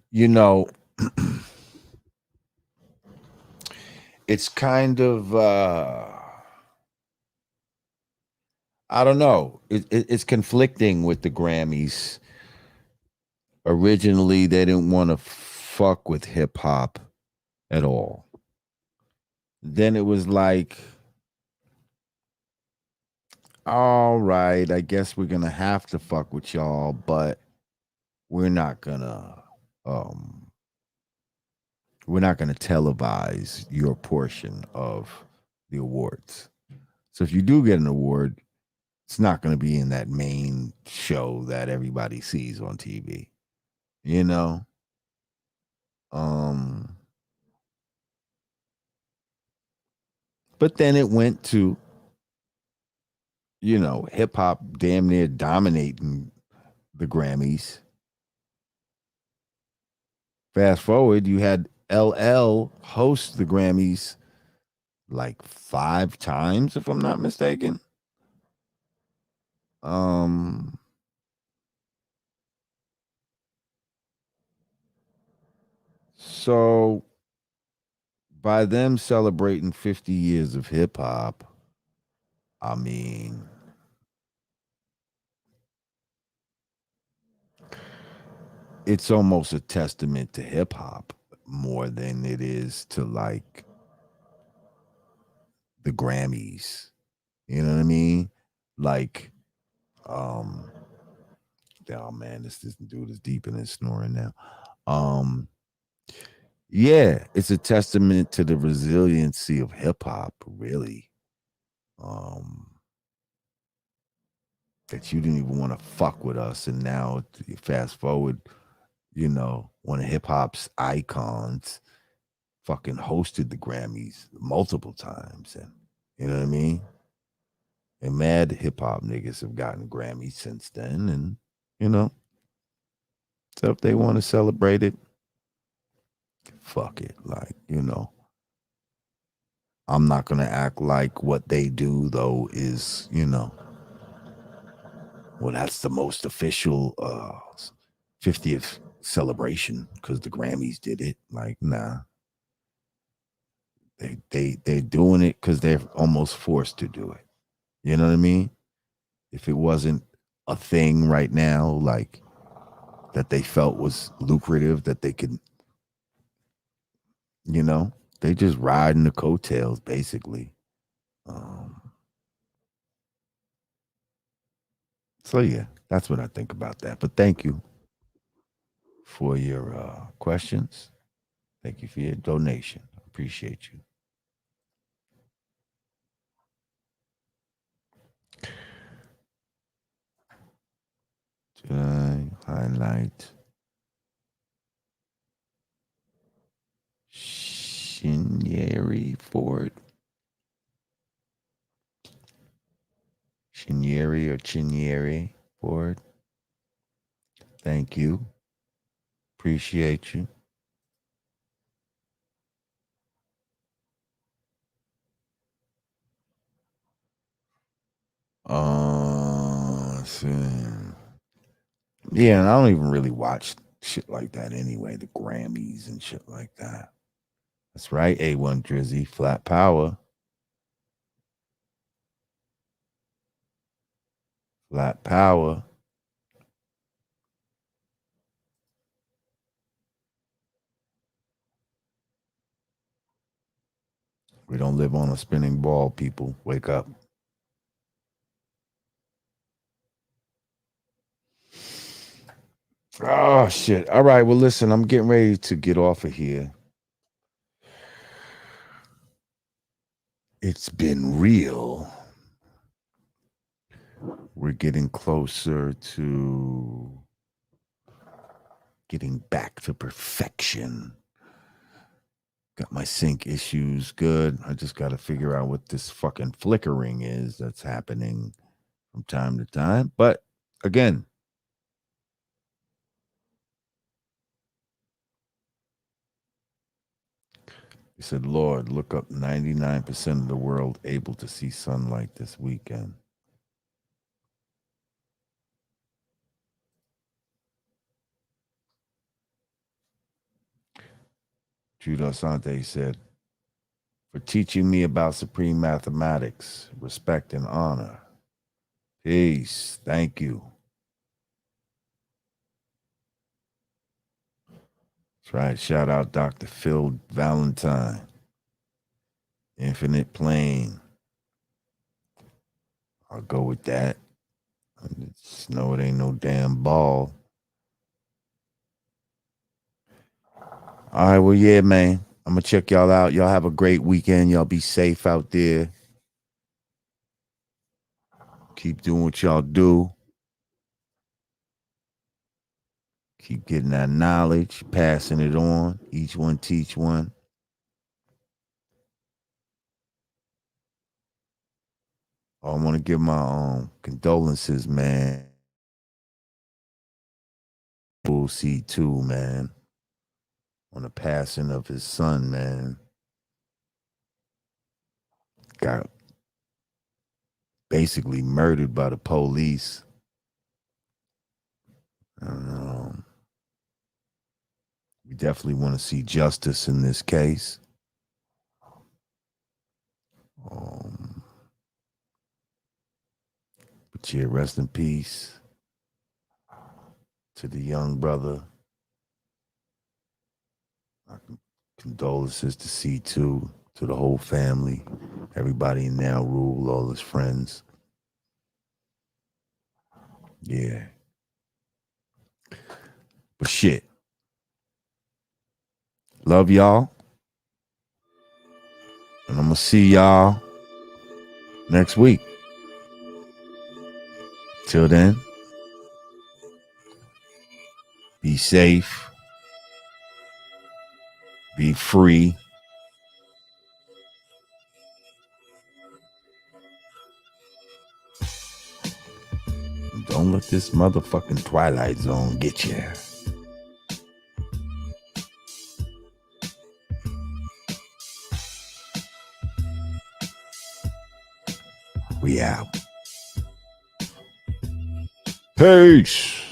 [SPEAKER 1] you know, it's kind of I don't know. It's conflicting with the Grammys. Originally, they didn't want to fuck with hip hop at all. Then it was like, all right, I guess we're gonna have to fuck with y'all, but we're not gonna um we're not gonna televise your portion of the awards. So if you do get an award, it's not gonna be in that main show that everybody sees on TV. You know? Um but then it went to, hip hop damn near dominating the Grammys. Fast forward, you had LL host the Grammys like 5 times, if I'm not mistaken. Um, so by them celebrating 50 years of hip hop, I mean, it's almost a testament to hip hop more than it is to like the Grammys. You know what I mean? Like, um, oh man, this dude is deep in his snoring now. Um, yeah, it's a testament to the resiliency of hip hop, really. Um, that you didn't even want to fuck with us, and now fast forward, one of hip hop's icons fucking hosted the Grammys multiple times, and you know what I mean. And mad hip hop niggas have gotten Grammys since then, and you know, so if they want to celebrate it, fuck it. Like, I'm not gonna act like what they do though is, well, that's the most official 50th celebration because the Grammys did it. Like, nah, they're doing it because they're almost forced to do it. You know what I mean? If it wasn't a thing right now, like that they felt was lucrative, that they could, you know, they just riding the coattails basically. Um, so yeah, that's what I think about that. But thank you for your questions. Thank you for your donation. Appreciate you. Highlight Shinyeri Ford. Shinyeri or Chinyeri Ford. Thank you. Appreciate you. Let's see. Yeah, and I don't even really watch shit like that anyway, the Grammys and shit like that. That's right, A1 Drizzy, Flat Power. Flat Power. We don't live on a spinning ball, people. Wake up. Oh shit. All right. Well, listen, I'm getting ready to get off of here. It's been real. We're getting closer to getting back to perfection. Got my sync issues good. I just got to figure out what this fucking flickering is that's happening from time to time. But again, he said, Lord, look up 99% of the world able to see sunlight this weekend. Judah Asante said, for teaching me about supreme mathematics, respect and honor. Peace. Thank you. That's right. Shout out Dr. Phil Valentine. Infinite Plane. I'll go with that. Just know it ain't no damn ball. All right, well, yeah, man. I'm gonna check y'all out. Y'all have a great weekend. Y'all be safe out there. Keep doing what y'all do. Keep getting that knowledge, passing it on. Each one teach one. I want to give my condolences, man. We'll see too, man, on the passing of his son, man. got basically murdered by the police. We definitely want to see justice in this case. But yeah, rest in peace to the young brother. Condolences to C2, to the whole family, everybody in Now Rule, all his friends. Yeah. But shit. Love y'all. And I'm going to see y'all next week. Till then, be safe, be free. Don't let this motherfucking Twilight Zone get you. We out. Peace.